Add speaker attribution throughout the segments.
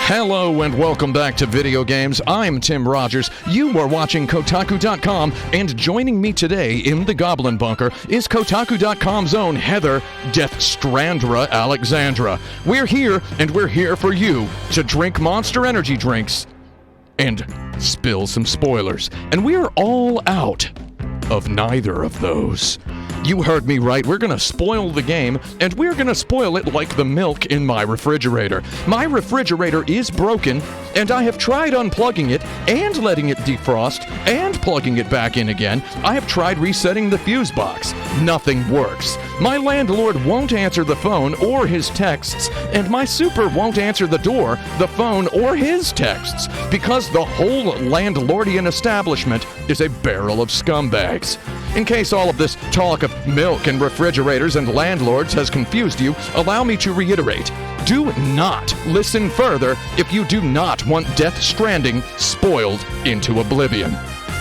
Speaker 1: Hello and welcome back to Video Games. I'm Tim Rogers. You are watching Kotaku.com, and joining me today in the Goblin Bunker is Kotaku.com's own Heather Death Strandra Alexandra. We're here, and we're here for you to drink Monster Energy drinks and spill some spoilers. And we're all out of neither of those. You heard me right. We're going to spoil the game, and we're going to spoil it like the milk in my refrigerator. My refrigerator is broken, and I have tried unplugging it and letting it defrost and plugging it back in again. I have tried resetting the fuse box. Nothing works. My landlord won't answer the phone or his texts, and my super won't answer the door, the phone, or his texts, because the whole landlordian establishment is a barrel of scumbags. In case all of this talk of milk and refrigerators and landlords has confused you, allow me to reiterate. Do not listen further if you do not want Death Stranding spoiled into oblivion.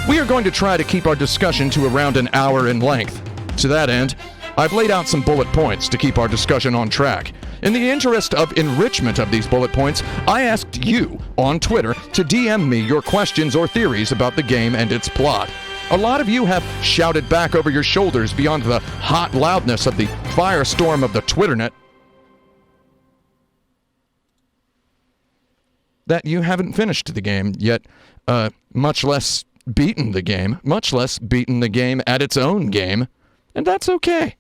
Speaker 1: We are going to try to keep our discussion to around an hour in length. To that end, I've laid out some bullet points to keep our discussion on track. In the interest of enrichment of these bullet points, I asked you on Twitter to DM me your questions or theories about the game and its plot. A lot of you have shouted back over your shoulders beyond the hot loudness of the firestorm of the Twitternet that you haven't finished the game yet, much less beaten the game at its own game, and that's okay.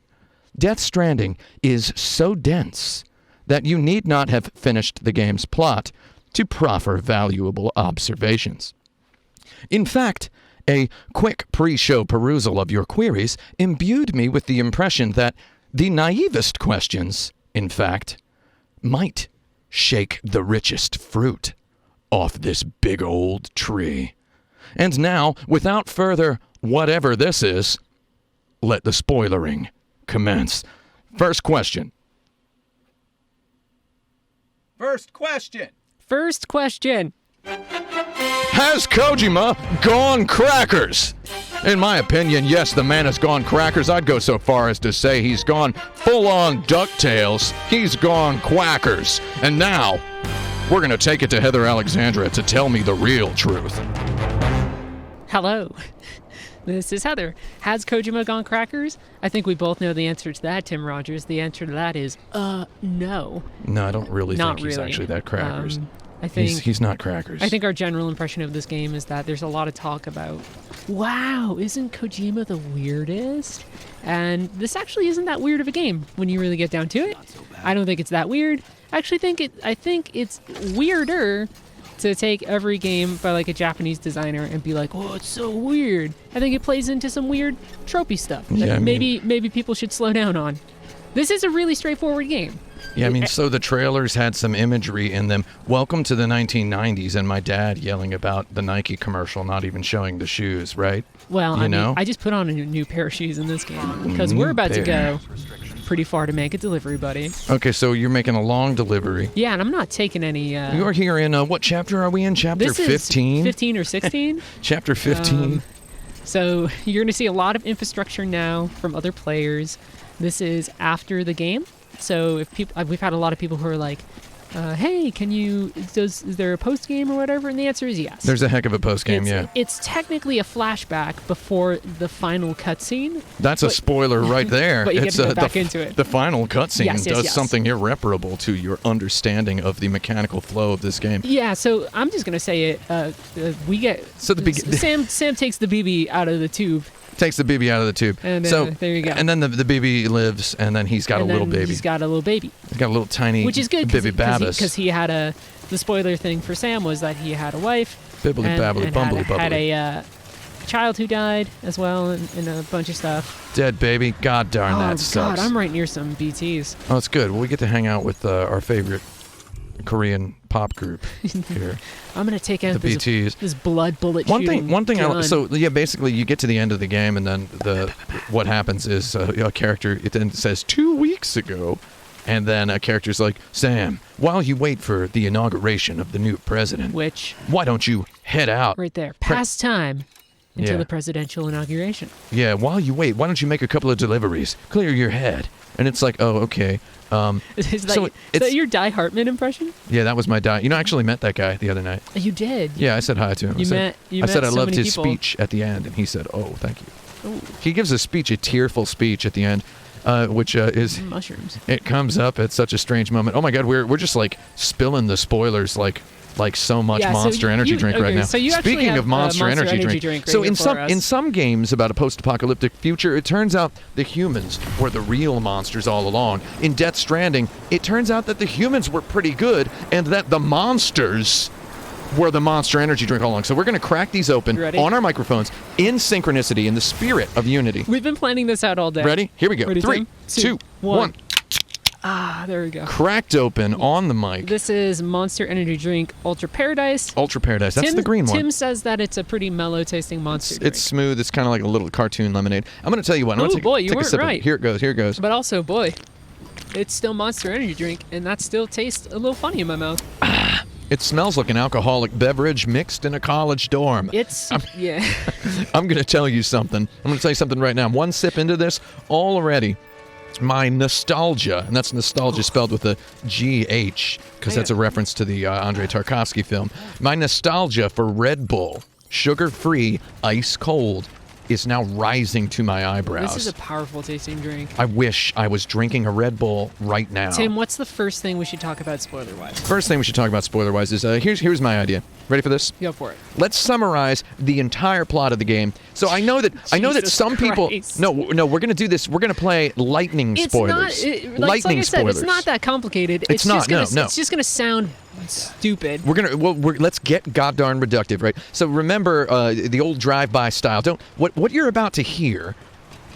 Speaker 1: Death Stranding is so dense that you need not have finished the game's plot to proffer valuable observations. In fact, a quick pre-show perusal of your queries imbued me with the impression that the naivest questions, in fact, might shake the richest fruit off this big old tree. And now, without further whatever this is, let the spoilering commence. First question. Has Kojima gone crackers? In my opinion, yes, the man has gone crackers. I'd go so far as to say he's gone full-on DuckTales. He's gone quackers. And now, we're going to take it to Heather Alexandra to tell me the real truth.
Speaker 2: Hello, this is Heather. Has Kojima gone crackers? I think we both know the answer to that, Tim Rogers. The answer to that is, no.
Speaker 1: No, I don't really think he's actually that crackers.
Speaker 2: I think
Speaker 1: he's not crackers.
Speaker 2: I think our general impression of this game is that there's a lot of talk about, wow, isn't Kojima the weirdest? And this actually isn't that weird of a game when you really get down to it. I don't think it's that weird. I think it's weirder to take every game by like a Japanese designer and be like, oh, it's so weird. I think it plays into some weird tropey stuff that maybe people should slow down on. This is a really straightforward game.
Speaker 1: Yeah, I mean, so the trailers had some imagery in them. Welcome to the 1990s, and my dad yelling about the Nike commercial, not even showing the shoes, right?
Speaker 2: Well, I just put on a new pair of shoes in this game because we're about to go pretty far to make a delivery, buddy.
Speaker 1: Okay, so you're making a long delivery.
Speaker 2: Yeah, and I'm not taking any...
Speaker 1: You're here in, what chapter are we in? Chapter 15?
Speaker 2: This is 15 or 16.
Speaker 1: Chapter 15.
Speaker 2: So you're going to see a lot of infrastructure now from other players. This is after the game. So if we've had a lot of people who are like, hey, is there a post game or whatever? And the answer is yes.
Speaker 1: There's a heck of a post game, yeah.
Speaker 2: It's technically a flashback before the final cutscene.
Speaker 1: That's a spoiler right there.
Speaker 2: But you get to go back into it.
Speaker 1: The final cutscene does something irreparable to your understanding of the mechanical flow of this game.
Speaker 2: Yeah, so I'm just gonna say it. We get Sam takes the BB out of the tube.
Speaker 1: Takes the BB out of the tube.
Speaker 2: And
Speaker 1: so
Speaker 2: there you go.
Speaker 1: And then the BB lives, and then he's got a little baby.
Speaker 2: He's got a little baby.
Speaker 1: He's got a little tiny
Speaker 2: Which is good
Speaker 1: because
Speaker 2: he had the spoiler thing for Sam was that he had a wife.
Speaker 1: Bibbly babbly bumbly bubbly.
Speaker 2: Had a child who died as well, and a bunch of stuff.
Speaker 1: Dead baby. God darn, that sucks.
Speaker 2: God, I'm right near some BTs.
Speaker 1: Oh, it's good. Well, we get to hang out with our favorite Korean pop group here.
Speaker 2: I'm gonna take out
Speaker 1: the BTs.
Speaker 2: This blood bullet
Speaker 1: One
Speaker 2: shooting
Speaker 1: thing. So yeah, basically you get to the end of the game, and then what happens is a character. It then says 2 weeks ago, and then a character's like, Sam, while you wait for the inauguration of the new president, why don't you head out
Speaker 2: right there, past time until the presidential inauguration?
Speaker 1: Yeah, while you wait, why don't you make a couple of deliveries, clear your head, And it's like, oh, okay.
Speaker 2: Is that your Die Hartman impression?
Speaker 1: Yeah, that was my Die. You know, I actually met that guy the other night.
Speaker 2: You did?
Speaker 1: Yeah, I said hi to him. I said I
Speaker 2: so
Speaker 1: loved
Speaker 2: many
Speaker 1: his
Speaker 2: people.
Speaker 1: speech at the end, and he said, oh, thank you.
Speaker 2: Ooh.
Speaker 1: He gives a tearful speech at the end, which is...
Speaker 2: Mushrooms.
Speaker 1: It comes up at such a strange moment. Oh my God, we're just like spilling the spoilers like so much Monster Energy drink right now.
Speaker 2: So you
Speaker 1: Speaking
Speaker 2: have
Speaker 1: of Monster Energy drink,
Speaker 2: right
Speaker 1: so in
Speaker 2: us.
Speaker 1: some games about a post-apocalyptic future, it turns out the humans were the real monsters all along. In Death Stranding, it turns out that the humans were pretty good and that the monsters were the Monster Energy drink all along. So we're going to crack these open on our microphones in synchronicity, in the spirit of unity.
Speaker 2: We've been planning this out all day.
Speaker 1: Ready? Here we go.
Speaker 2: Ready,
Speaker 1: 3, 2, 1.
Speaker 2: Ah, there we go.
Speaker 1: Cracked open on the mic.
Speaker 2: This is Monster Energy drink Ultra Paradise.
Speaker 1: Ultra Paradise. That's the green one.
Speaker 2: Tim says that it's a pretty mellow tasting monster drink.
Speaker 1: It's smooth. It's kind of like a little cartoon lemonade. I'm going to tell you what.
Speaker 2: Oh boy, you weren't right.
Speaker 1: Here it goes. Here it goes.
Speaker 2: But also, boy, it's still Monster Energy drink, and that still tastes a little funny in my mouth.
Speaker 1: It smells like an alcoholic beverage mixed in a college dorm.
Speaker 2: Yeah.
Speaker 1: I'm going to tell you something. I'm going to tell you something right now. One sip into this, already, my nostalgia, and that's nostalgia spelled with a G-H, because that's a reference to the Andrei Tarkovsky film. My nostalgia for Red Bull, sugar-free, ice-cold, is now rising to my eyebrows.
Speaker 2: This is a powerful tasting drink.
Speaker 1: I wish I was drinking a Red Bull right now.
Speaker 2: Tim, what's the first thing we should talk about spoiler-wise?
Speaker 1: First thing we should talk about spoiler-wise is, here's my idea. Ready for this?
Speaker 2: Go for it.
Speaker 1: Let's summarize the entire plot of the game. So I know that some people. No, we're gonna do this. We're gonna play lightning spoilers.
Speaker 2: Like I said, it's not that complicated.
Speaker 1: It's not.
Speaker 2: It's just gonna sound stupid.
Speaker 1: Let's get goddarn reductive, right? So remember the old drive-by style. What you're about to hear.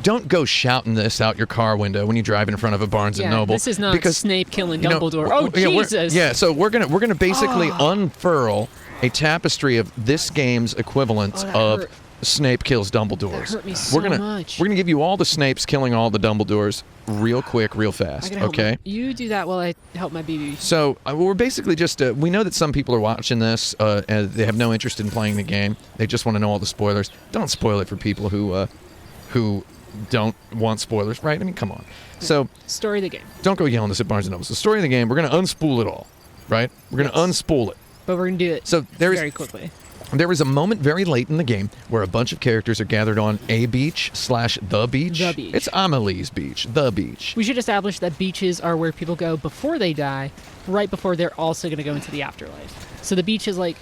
Speaker 1: Don't go shouting this out your car window when you drive in front of a Barnes & Noble.
Speaker 2: This is not Snape killing Dumbledore. Jesus!
Speaker 1: So we're gonna basically unfurl a tapestry of this game's equivalent of Snape kills Dumbledores.
Speaker 2: That hurt me so much.
Speaker 1: We're gonna give you all the Snapes killing all the Dumbledores real quick, real fast. Okay.
Speaker 2: You do that while I help my BB.
Speaker 1: So we're basically just we know that some people are watching this and they have no interest in playing the game. They just want to know all the spoilers. Don't spoil it for people who don't want spoilers, right? I mean, come on. So
Speaker 2: story of the game.
Speaker 1: Don't go yelling this at Barnes & Noble. So story of the game, we're going to unspool it all, right? We're going to unspool it.
Speaker 2: But we're going to do it very quickly.
Speaker 1: There is a moment very late in the game where a bunch of characters are gathered on a beach/the beach.
Speaker 2: The beach.
Speaker 1: It's Amelie's beach, the beach.
Speaker 2: We should establish that beaches are where people go before they die, right before they're also going to go into the afterlife. So the beach is like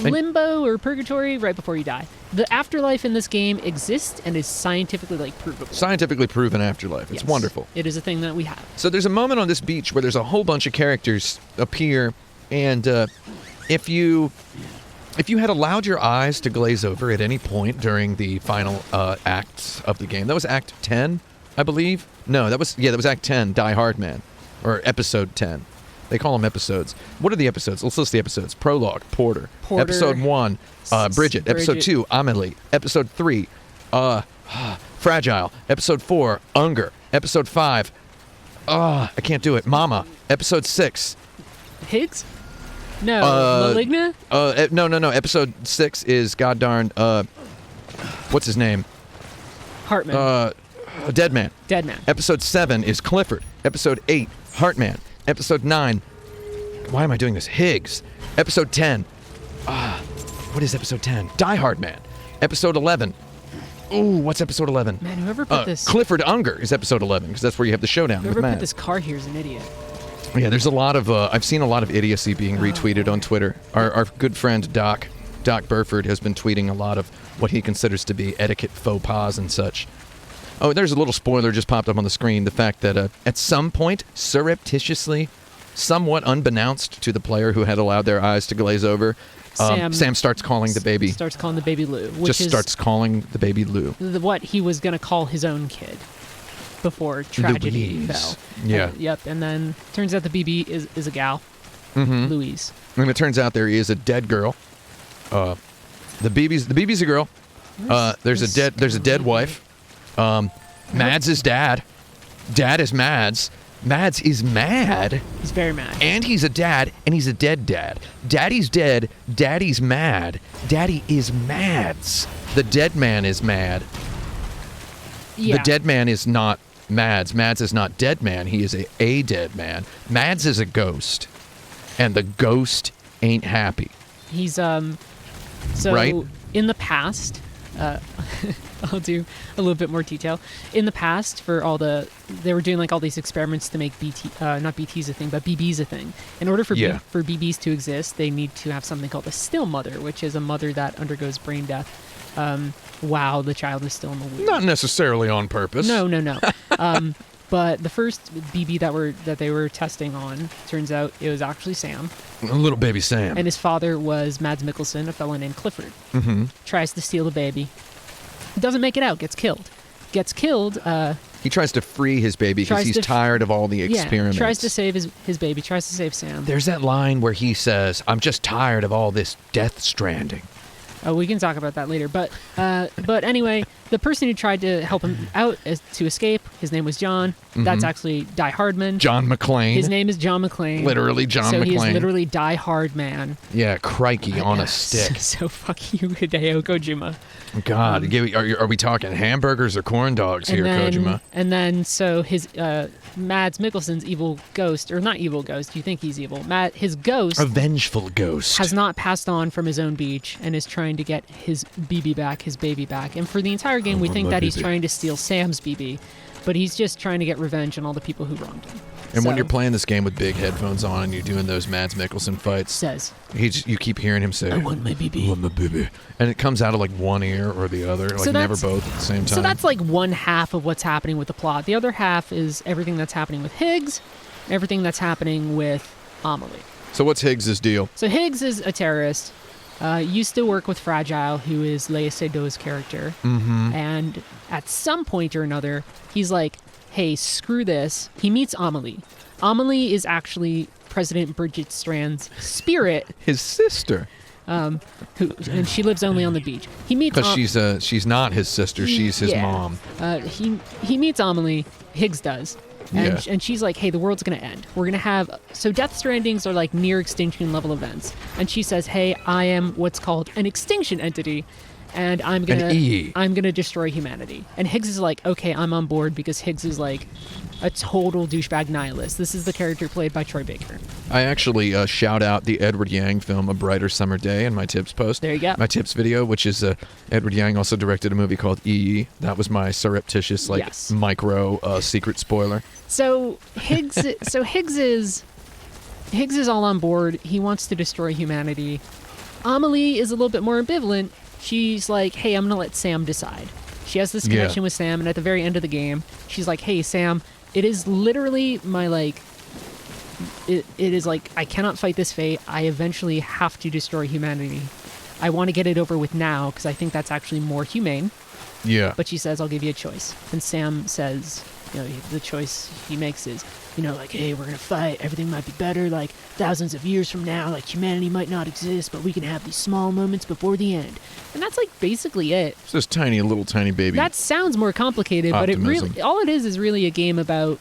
Speaker 2: limbo or purgatory right before you die. The afterlife in this game exists and is scientifically provable.
Speaker 1: Scientifically proven afterlife. It's wonderful.
Speaker 2: It is a thing that we have.
Speaker 1: So there's a moment on this beach where there's a whole bunch of characters appear, and if you had allowed your eyes to glaze over at any point during the final acts of the game, that was Act 10, I believe. No, that was Act 10, Die Hard Man, or Episode 10. They call them episodes. What are the episodes? Let's list the episodes. Prologue, Porter. Episode 1, Bridget. Episode 2, Amelie. Episode 3, Fragile. Episode 4, Unger. Episode 5, I can't do it, Mama. Episode 6.
Speaker 2: Higgs? No, Maligna?
Speaker 1: No. Episode 6 is goddarn, what's his name?
Speaker 2: Hartman.
Speaker 1: Deadman.
Speaker 2: Deadman.
Speaker 1: Episode 7 is Clifford. Episode 8, Heartman. Episode 9, why am I doing this? Higgs. Episode 10, what is episode 10? Die Hard Man. Episode 11, what's episode 11?
Speaker 2: Man, whoever put this...
Speaker 1: Clifford Unger is episode 11, because that's where you have the showdown with Matt.
Speaker 2: Whoever put this car here is an idiot.
Speaker 1: Yeah, there's a lot of, I've seen a lot of idiocy being retweeted on Twitter. Our good friend Doc Burford has been tweeting a lot of what he considers to be etiquette faux pas and such. Oh, there's a little spoiler just popped up on the screen. The fact that at some point, surreptitiously, somewhat unbeknownst to the player who had allowed their eyes to glaze over, Sam starts calling the baby.
Speaker 2: Starts calling the baby Lou.
Speaker 1: Starts calling the baby Lou.
Speaker 2: What he was going to call his own kid before tragedy fell.
Speaker 1: Yeah.
Speaker 2: Yep. And then turns out the BB is a gal.
Speaker 1: Mm-hmm.
Speaker 2: Louise.
Speaker 1: And it turns out there is a dead girl. The BB's a girl. There's a dead wife. Mads is dad. Dad is Mads. Mads is mad.
Speaker 2: He's very mad.
Speaker 1: And he's a dad, and he's a dead dad. Daddy's dead. Daddy's mad. Daddy is Mads. The dead man is mad.
Speaker 2: Yeah.
Speaker 1: The dead man is not Mads. Mads is not dead man. He is a dead man. Mads is a ghost, and the ghost ain't happy.
Speaker 2: He's so
Speaker 1: right?
Speaker 2: In the past, I'll do a little bit more detail. In the past, they were doing like all these experiments to make not BT's a thing, but BB's a thing. In order for for BBs to exist, they need to have something called a still mother, which is a mother that undergoes brain death while the child is still in the womb.
Speaker 1: Not necessarily on purpose.
Speaker 2: No. But the first BB that they were testing on, turns out it was actually Sam.
Speaker 1: A little baby Sam.
Speaker 2: And his father was Mads Mikkelsen, a fellow named Clifford.
Speaker 1: Mm-hmm.
Speaker 2: Tries to steal the baby. Doesn't make it out. Gets killed.
Speaker 1: He tries to free his baby because he's tired of all the experiments.
Speaker 2: Tries to save his baby. Tries to save Sam.
Speaker 1: There's that line where he says, "I'm just tired of all this Death Stranding."
Speaker 2: Oh, we can talk about that later. But anyway, the person who tried to help him out to escape, his name was John. Mm-hmm. That's actually Die Hardman.
Speaker 1: John McClane.
Speaker 2: His name is John McClane.
Speaker 1: Literally John McClane.
Speaker 2: So he is literally Die Hard Man.
Speaker 1: Yeah, crikey on a stick.
Speaker 2: So fuck you, Hideo Kojima.
Speaker 1: God, are we talking hamburgers or corn dogs here, Kojima?
Speaker 2: And then so his Mads Mikkelsen's evil ghost, or not evil ghost, you think he's evil. His ghost,
Speaker 1: a vengeful ghost,
Speaker 2: has not passed on from his own beach and is trying to get his BB back, his baby back. And for the entire game, we think that he's trying to steal Sam's BB, but he's just trying to get revenge on all the people who wronged him.
Speaker 1: And when you're playing this game with big headphones on and you're doing those Mads Mikkelsen fights, you keep hearing him say,
Speaker 2: "I want my BB.
Speaker 1: I want my BB," and it comes out of like one ear or the other, like never both at the same time.
Speaker 2: So that's like one half of what's happening with the plot. The other half is everything that's happening with Higgs, everything that's happening with Amelie.
Speaker 1: So what's Higgs' deal?
Speaker 2: So Higgs is a terrorist. Used to work with Fragile, who is Léa Seydoux' character.
Speaker 1: Mm-hmm.
Speaker 2: And at some point or another, he's like, hey, screw this. He meets Amelie. Amelie is actually President Bridget Strand's spirit.
Speaker 1: His sister.
Speaker 2: And she lives only on the beach. He meets
Speaker 1: because she's not his sister. She's his mom.
Speaker 2: He meets Amelie. Higgs does. And she's like, hey, the world's going to end. We're going to have... So Death Strandings are like near extinction level events. And she says, hey, I am what's called an extinction entity. And I'm gonna destroy humanity. And Higgs is like, okay, I'm on board, because Higgs is like a total douchebag nihilist. This is the character played by Troy Baker.
Speaker 1: I actually shout out the Edward Yang film A Brighter Summer Day in my tips post.
Speaker 2: There you go.
Speaker 1: My tips video, which is Edward Yang also directed a movie called E.E. That was my surreptitious micro secret spoiler.
Speaker 2: So Higgs is all on board. He wants to destroy humanity. Amelie is a little bit more ambivalent. She's like, hey, I'm going to let Sam decide. She has this connection with Sam, and at the very end of the game, she's like, hey, Sam, it is literally my, it is like, I cannot fight this fate. I eventually have to destroy humanity. I want to get it over with now, because I think that's actually more humane.
Speaker 1: Yeah.
Speaker 2: But she says, I'll give you a choice. And Sam says, the choice he makes is, hey, we're going to fight. Everything might be better. Like, thousands of years from now, like, humanity might not exist, but we can have these small moments before the end. And that's, basically it.
Speaker 1: It's this little tiny baby.
Speaker 2: That sounds more complicated,
Speaker 1: optimism.
Speaker 2: But it really, all it is really a game about,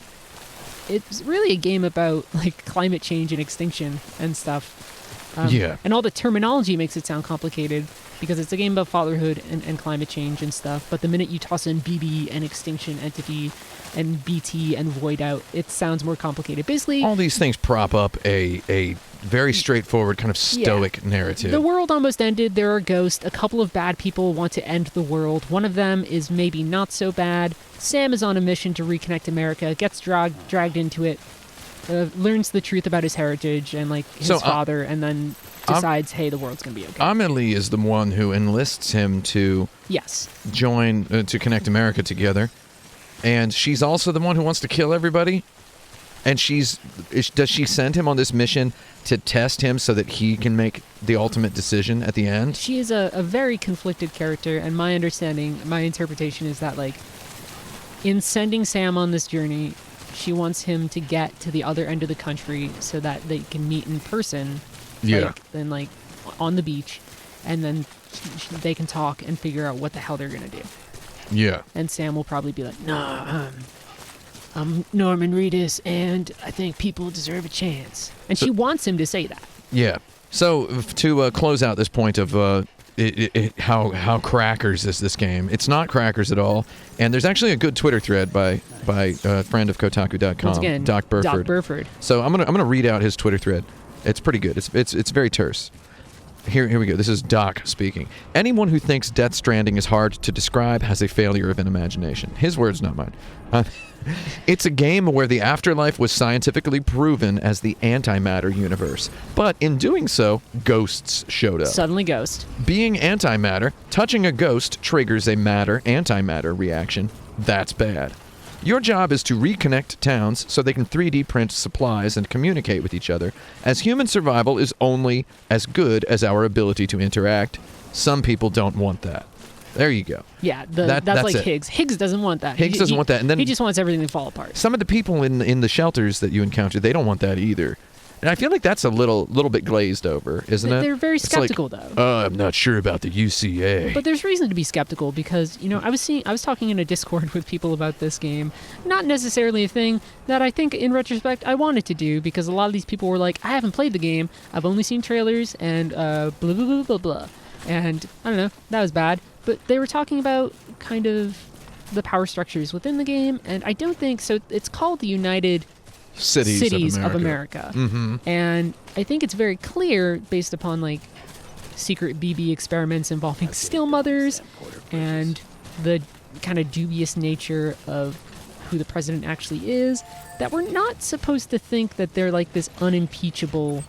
Speaker 2: climate change and extinction and stuff. And all the terminology makes it sound complicated, because it's a game about fatherhood and climate change and stuff. But the minute you toss in BB and extinction entity and BT and void out, it sounds more complicated. Basically,
Speaker 1: all these things prop up a very straightforward kind of stoic narrative.
Speaker 2: The world almost ended. There are ghosts. A couple of bad people want to end the world. One of them is maybe not so bad. Sam is on a mission to reconnect America, gets dragged into it, learns the truth about his heritage and his father, and then decides, hey, the world's going to be okay.
Speaker 1: Amelie is the one who enlists him to join, to connect America together. And she's also the one who wants to kill everybody. And does she send him on this mission to test him so that he can make the ultimate decision at the end?
Speaker 2: She is a very conflicted character, and my interpretation is that, in sending Sam on this journey, she wants him to get to the other end of the country so that they can meet in person. On the beach, and then they can talk and figure out what the hell they're going to do.
Speaker 1: Yeah.
Speaker 2: And Sam will probably be like, no, I'm Norman Reedus, and I think people deserve a chance. And she wants him to say that.
Speaker 1: Yeah. So to close out this point of how crackers is this game. It's not crackers at all. And there's actually a good Twitter thread by a friend of Kotaku.com,
Speaker 2: Once again,
Speaker 1: Doc Burford.
Speaker 2: Doc Burford.
Speaker 1: So I'm gonna read out his Twitter thread. It's pretty good. It's very terse. Here we go. This is Doc speaking. Anyone who thinks Death Stranding is hard to describe has a failure of an imagination. His words, not mine. It's a game where the afterlife was scientifically proven as the antimatter universe. But in doing so, ghosts showed up.
Speaker 2: Suddenly ghost.
Speaker 1: Being antimatter, touching a ghost triggers a matter-antimatter reaction. That's bad. Your job is to reconnect towns so they can 3D print supplies and communicate with each other, as human survival is only as good as our ability to interact. Some people don't want that. There you go.
Speaker 2: Yeah, that's like
Speaker 1: it.
Speaker 2: Higgs. Higgs doesn't want that.
Speaker 1: Higgs doesn't want that, and then
Speaker 2: he just wants everything to fall apart.
Speaker 1: Some of the people in the shelters that you encounter, they don't want that either. And I feel like that's a little bit glazed over, isn't it?
Speaker 2: They're very
Speaker 1: It's
Speaker 2: skeptical,
Speaker 1: like,
Speaker 2: though.
Speaker 1: I'm not sure about the UCA.
Speaker 2: But there's reason to be skeptical because, I was talking in a Discord with people about this game. Not necessarily a thing that I think, in retrospect, I wanted to do because a lot of these people were like, I haven't played the game. I've only seen trailers and blah, blah, blah, blah, blah. And I don't know, that was bad. But they were talking about kind of the power structures within the game, and I don't think so. It's called the United Cities of America.
Speaker 1: Mm-hmm.
Speaker 2: And I think it's very clear based upon like secret BB experiments involving still mothers and the kind of dubious nature of who the president actually is, that we're not supposed to think that they're like this unimpeachable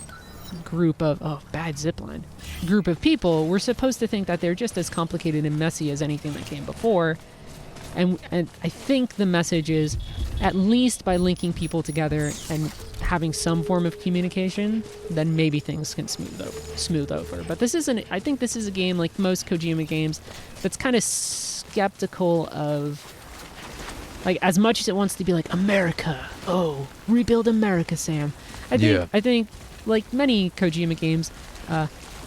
Speaker 2: group of bad zipline group of people. We're supposed to think that they're just as complicated and messy as anything that came before. And I think the message is, at least by linking people together and having some form of communication, then maybe things can smooth over. But I think this is a game, like most Kojima games, that's kind of skeptical of, like, as much as it wants to be like, America, rebuild America, Sam. I think, like many Kojima games,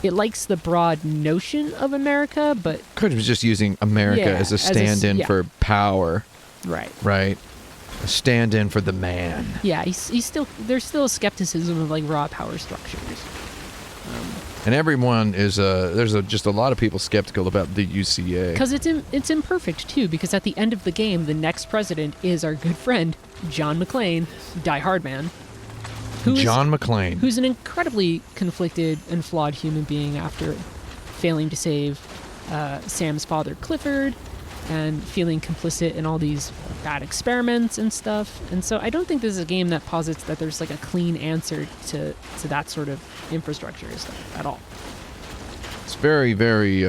Speaker 2: it likes the broad notion of America, but
Speaker 1: Kojima was just using America as a stand-in for power. Right. A stand-in for the man.
Speaker 2: Yeah, there's still a skepticism of like raw power structures.
Speaker 1: And everyone is there's just a lot of people skeptical about the UCA.
Speaker 2: Because it's imperfect too, because at the end of the game, the next president is our good friend, John McClane, Die Hard Man.
Speaker 1: John McClane.
Speaker 2: Who's an incredibly conflicted and flawed human being after failing to save Sam's father, Clifford, and feeling complicit in all these bad experiments and stuff. And so I don't think this is a game that posits that there's like a clean answer to that sort of infrastructure stuff at all.
Speaker 1: It's very, very,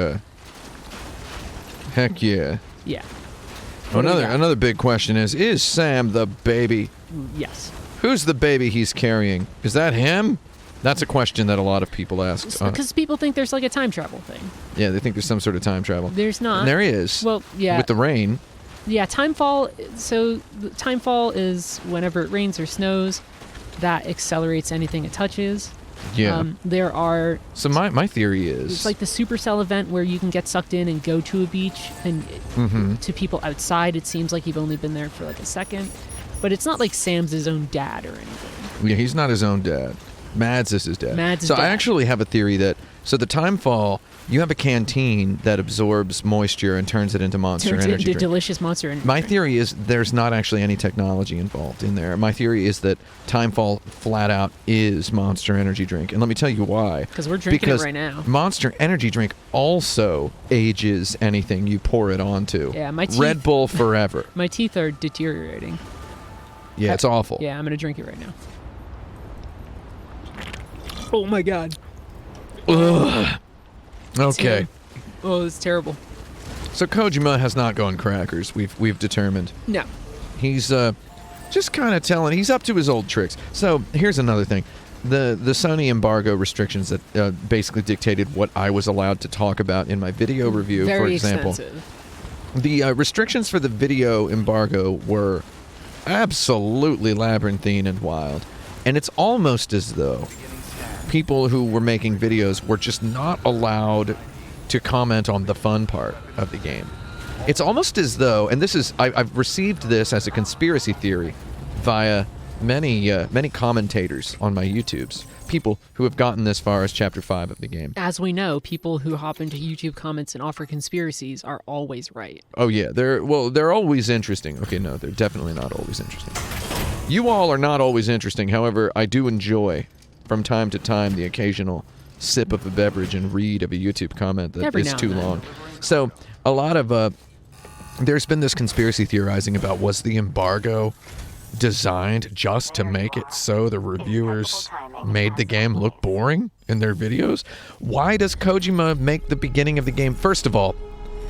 Speaker 1: heck yeah.
Speaker 2: Yeah.
Speaker 1: Another big question is Sam the baby?
Speaker 2: Yes.
Speaker 1: Who's the baby he's carrying? Is that him? That's a question that a lot of people ask.
Speaker 2: Because people think there's like a time travel thing.
Speaker 1: Yeah, they think there's some sort of time travel.
Speaker 2: There's not.
Speaker 1: And there is.
Speaker 2: Well, yeah.
Speaker 1: With the rain.
Speaker 2: Yeah, timefall. So timefall is whenever it rains or snows, that accelerates anything it touches.
Speaker 1: Yeah.
Speaker 2: There are.
Speaker 1: So my theory is.
Speaker 2: It's like the supercell event where you can get sucked in and go to a beach, and to people outside, it seems like you've only been there for like a second. But it's not like Sam's his own dad or anything.
Speaker 1: Yeah, he's not his own dad. Mads is his dad.
Speaker 2: Mads is
Speaker 1: so
Speaker 2: dad.
Speaker 1: I actually have a theory that, so the timefall, you have a canteen that absorbs moisture and turns it into energy drink.
Speaker 2: Delicious monster energy
Speaker 1: My
Speaker 2: drink.
Speaker 1: theory is there's not actually any technology involved in there. My theory is that timefall flat out is Monster Energy drink. And let me tell you why.
Speaker 2: Because we're drinking it right now.
Speaker 1: Monster Energy drink also ages anything you pour it onto.
Speaker 2: Yeah, my teeth.
Speaker 1: Red Bull forever.
Speaker 2: My teeth are deteriorating.
Speaker 1: Yeah, it's awful.
Speaker 2: Yeah, I'm going to drink it right now. Oh my god.
Speaker 1: Ugh. Okay.
Speaker 2: Oh, it's terrible.
Speaker 1: So Kojima has not gone crackers. We've determined.
Speaker 2: No.
Speaker 1: He's just kind of telling. He's up to his old tricks. So here's another thing. The Sony embargo restrictions that basically dictated what I was allowed to talk about in my video review,
Speaker 2: Very
Speaker 1: for example.
Speaker 2: extensive.
Speaker 1: The restrictions for the video embargo were absolutely labyrinthine and wild. And it's almost as though people who were making videos were just not allowed to comment on the fun part of the game. It's almost as though, and this is, I've received this as a conspiracy theory via many commentators on my YouTubes, people who have gotten this far as Chapter 5 of the game.
Speaker 2: As we know, people who hop into YouTube comments and offer conspiracies are always right.
Speaker 1: Oh yeah, they're always interesting. Okay, no, they're definitely not always interesting. You all are not always interesting. However, I do enjoy, from time to time, the occasional sip of a beverage and read of a YouTube comment that is too long. So, a lot of there's been this conspiracy theorizing about, was the embargo designed just to make it so the reviewers made the game look boring in their videos? Why does Kojima make the beginning of the game? First of all,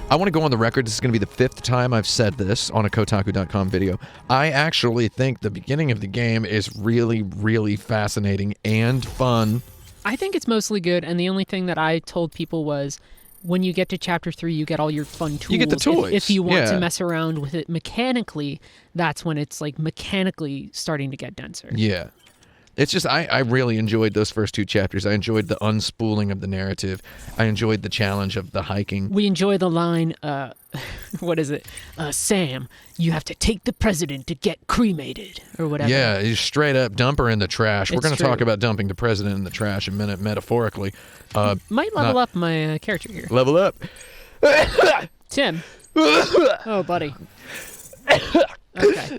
Speaker 1: I want to go on the record. This is going to be the 5th time I've said this on a Kotaku.com video. I actually think the beginning of the game is really, really fascinating and fun.
Speaker 2: I think it's mostly good, and the only thing that I told people was, when you get to Chapter 3, you get all your fun tools.
Speaker 1: You get the toys.
Speaker 2: If you want to mess around with it mechanically, that's when it's like mechanically starting to get denser.
Speaker 1: Yeah. It's just, I really enjoyed those first 2 chapters. I enjoyed the unspooling of the narrative. I enjoyed the challenge of the hiking.
Speaker 2: We enjoy the line, what is it? Sam, you have to take the president to get cremated, or whatever.
Speaker 1: Yeah, you straight up dump her in the trash. We're going to talk about dumping the president in the trash in a minute, metaphorically.
Speaker 2: Might level up my character here.
Speaker 1: Level up.
Speaker 2: Tim. Oh, buddy. Okay.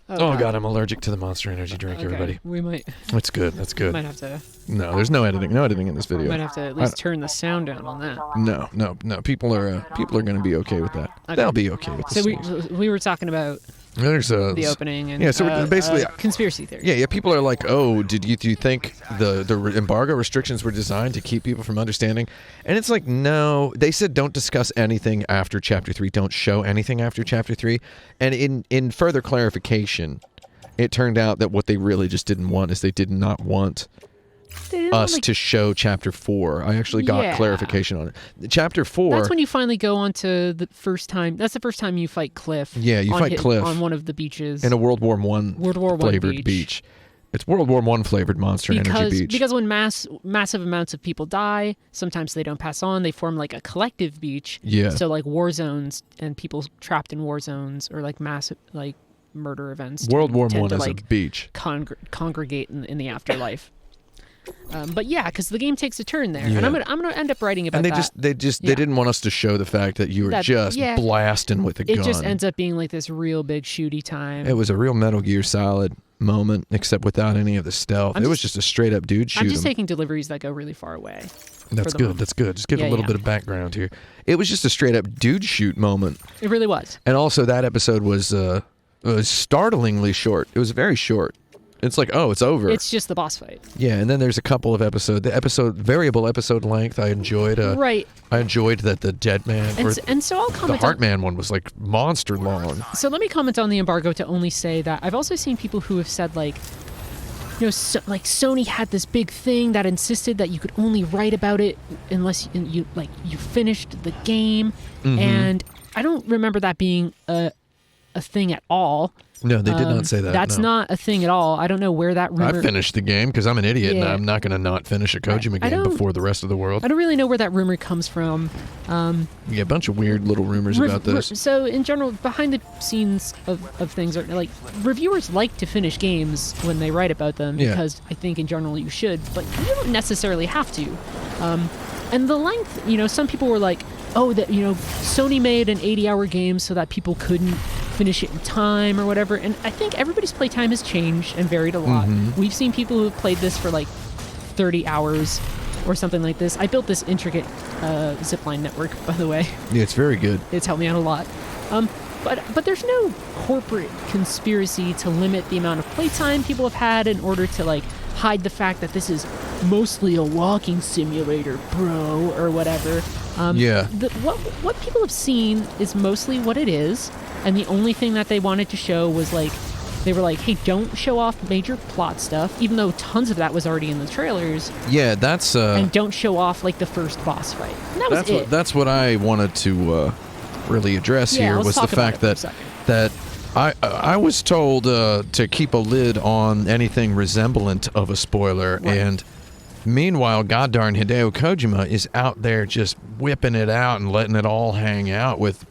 Speaker 1: Oh God, I'm allergic to the Monster Energy drink, everybody.
Speaker 2: We might.
Speaker 1: That's good. That's good.
Speaker 2: Might have to.
Speaker 1: No, there's no editing. No editing in this video.
Speaker 2: Might have to at least turn the sound down on that.
Speaker 1: No. People are going to be okay with that.
Speaker 2: Okay.
Speaker 1: They'll be okay with this.
Speaker 2: So we were talking about
Speaker 1: there's
Speaker 2: the opening and
Speaker 1: so basically
Speaker 2: conspiracy theory.
Speaker 1: Yeah. People are like, oh, do you think the embargo restrictions were designed to keep people from understanding? And it's like, no. They said don't discuss anything after Chapter 3. Don't show anything after Chapter 3. And in further clarification, it turned out that what they really just didn't want is they did not want us to show Chapter 4. I actually got clarification on it. Chapter 4...
Speaker 2: That's when you finally go on to the first time... That's the first time you fight Cliff.
Speaker 1: Yeah, you fight Cliff.
Speaker 2: On one of the beaches.
Speaker 1: In a World War I flavored beach. It's World War I flavored Monster Energy beach.
Speaker 2: Because when massive amounts of people die, sometimes they don't pass on. They form like a collective beach.
Speaker 1: Yeah.
Speaker 2: So like war zones and people trapped in war zones or like massive... like murder events.
Speaker 1: World War I is
Speaker 2: like
Speaker 1: a beach.
Speaker 2: Congregate in the afterlife. But yeah, because the game takes a turn there,
Speaker 1: yeah.
Speaker 2: and I'm gonna end up writing about that.
Speaker 1: And they didn't want us to show the fact that you were blasting with a gun.
Speaker 2: It just ends up being like this real big shooty time.
Speaker 1: It was a real Metal Gear Solid moment, except without any of the stealth. It was just a straight up dude shoot.
Speaker 2: I'm just taking deliveries that go really far away.
Speaker 1: That's good. That's good. Just give a little bit of background here. It was just a straight up dude shoot moment.
Speaker 2: It really was.
Speaker 1: And also that episode was startlingly short. It was very short. It's like, oh, it's over.
Speaker 2: It's just the boss fight.
Speaker 1: Yeah, and then there's a couple of episodes. The variable episode length, I enjoyed.
Speaker 2: Right.
Speaker 1: I enjoyed that the Dead Man
Speaker 2: and so I'll comment.
Speaker 1: The Heartman one was like monster long.
Speaker 2: So let me comment on the embargo to only say that I've also seen people who have said like, like Sony had this big thing that insisted that you could only write about it unless you finished the game, and I don't remember that being a thing at all.
Speaker 1: No, they did not say that.
Speaker 2: That's not a thing at all. I don't know where that rumor...
Speaker 1: I finished the game because I'm an idiot and I'm not going to not finish a Kojima game before the rest of the world.
Speaker 2: I don't really know where that rumor comes from.
Speaker 1: Yeah, a bunch of weird little rumors about this.
Speaker 2: So in general, behind the scenes of things, are like reviewers like to finish games when they write about them because I think in general you should, but you don't necessarily have to. And the length, some people were like, oh, that Sony made an 80-hour game so that people couldn't finish it in time or whatever. And I think everybody's playtime has changed and varied a lot. We've seen people who've played this for like 30 hours or something like this. I built this intricate zipline network, by the way.
Speaker 1: Yeah, it's very good.
Speaker 2: It's helped me out a lot. But there's no corporate conspiracy to limit the amount of playtime people have had in order to like hide the fact that this is mostly a walking simulator, bro, or whatever. What people have seen is mostly what it is, and the only thing that they wanted to show was like, they were like, hey, don't show off major plot stuff, even though tons of that was already in the trailers.
Speaker 1: Yeah, that's...
Speaker 2: and don't show off like the first boss fight. And that was it.
Speaker 1: That's what I wanted to really address here, was the fact that I was told to keep a lid on anything resemblant of a spoiler, and Meanwhile, goddarn Hideo Kojima is out there just whipping it out and letting it all hang out with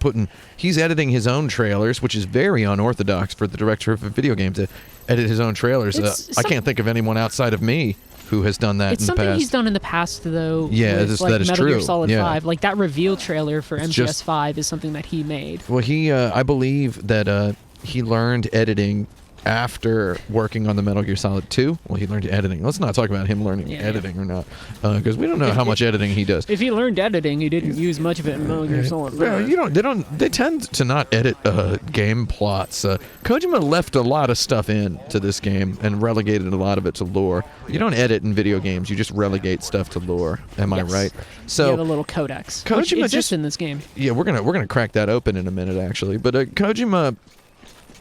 Speaker 1: he's editing his own trailers, which is very unorthodox for the director of a video game to edit his own trailers. I can't think of anyone outside of me who has done that in the past.
Speaker 2: It's something he's done in the past, though.
Speaker 1: Yeah,
Speaker 2: with,
Speaker 1: that is
Speaker 2: Metal
Speaker 1: true.
Speaker 2: Gear Solid
Speaker 1: Yeah.
Speaker 2: 5. Like, that reveal trailer for MGS 5 is something that he made.
Speaker 1: Well, I believe that he learned editing after working on the Metal Gear Solid 2. Well, he learned editing. Let's not talk about him learning editing or not, because we don't know how much editing he does.
Speaker 2: If he learned editing, he didn't use much of it in Metal Gear Solid 5.
Speaker 1: Well, they tend to not edit game plots. Kojima left a lot of stuff into this game and relegated a lot of it to lore. You don't edit in video games; you just relegate stuff to lore. Am I right? So
Speaker 2: you have a little codex, which exists in this game.
Speaker 1: Yeah, we're gonna crack that open in a minute, actually. But Kojima.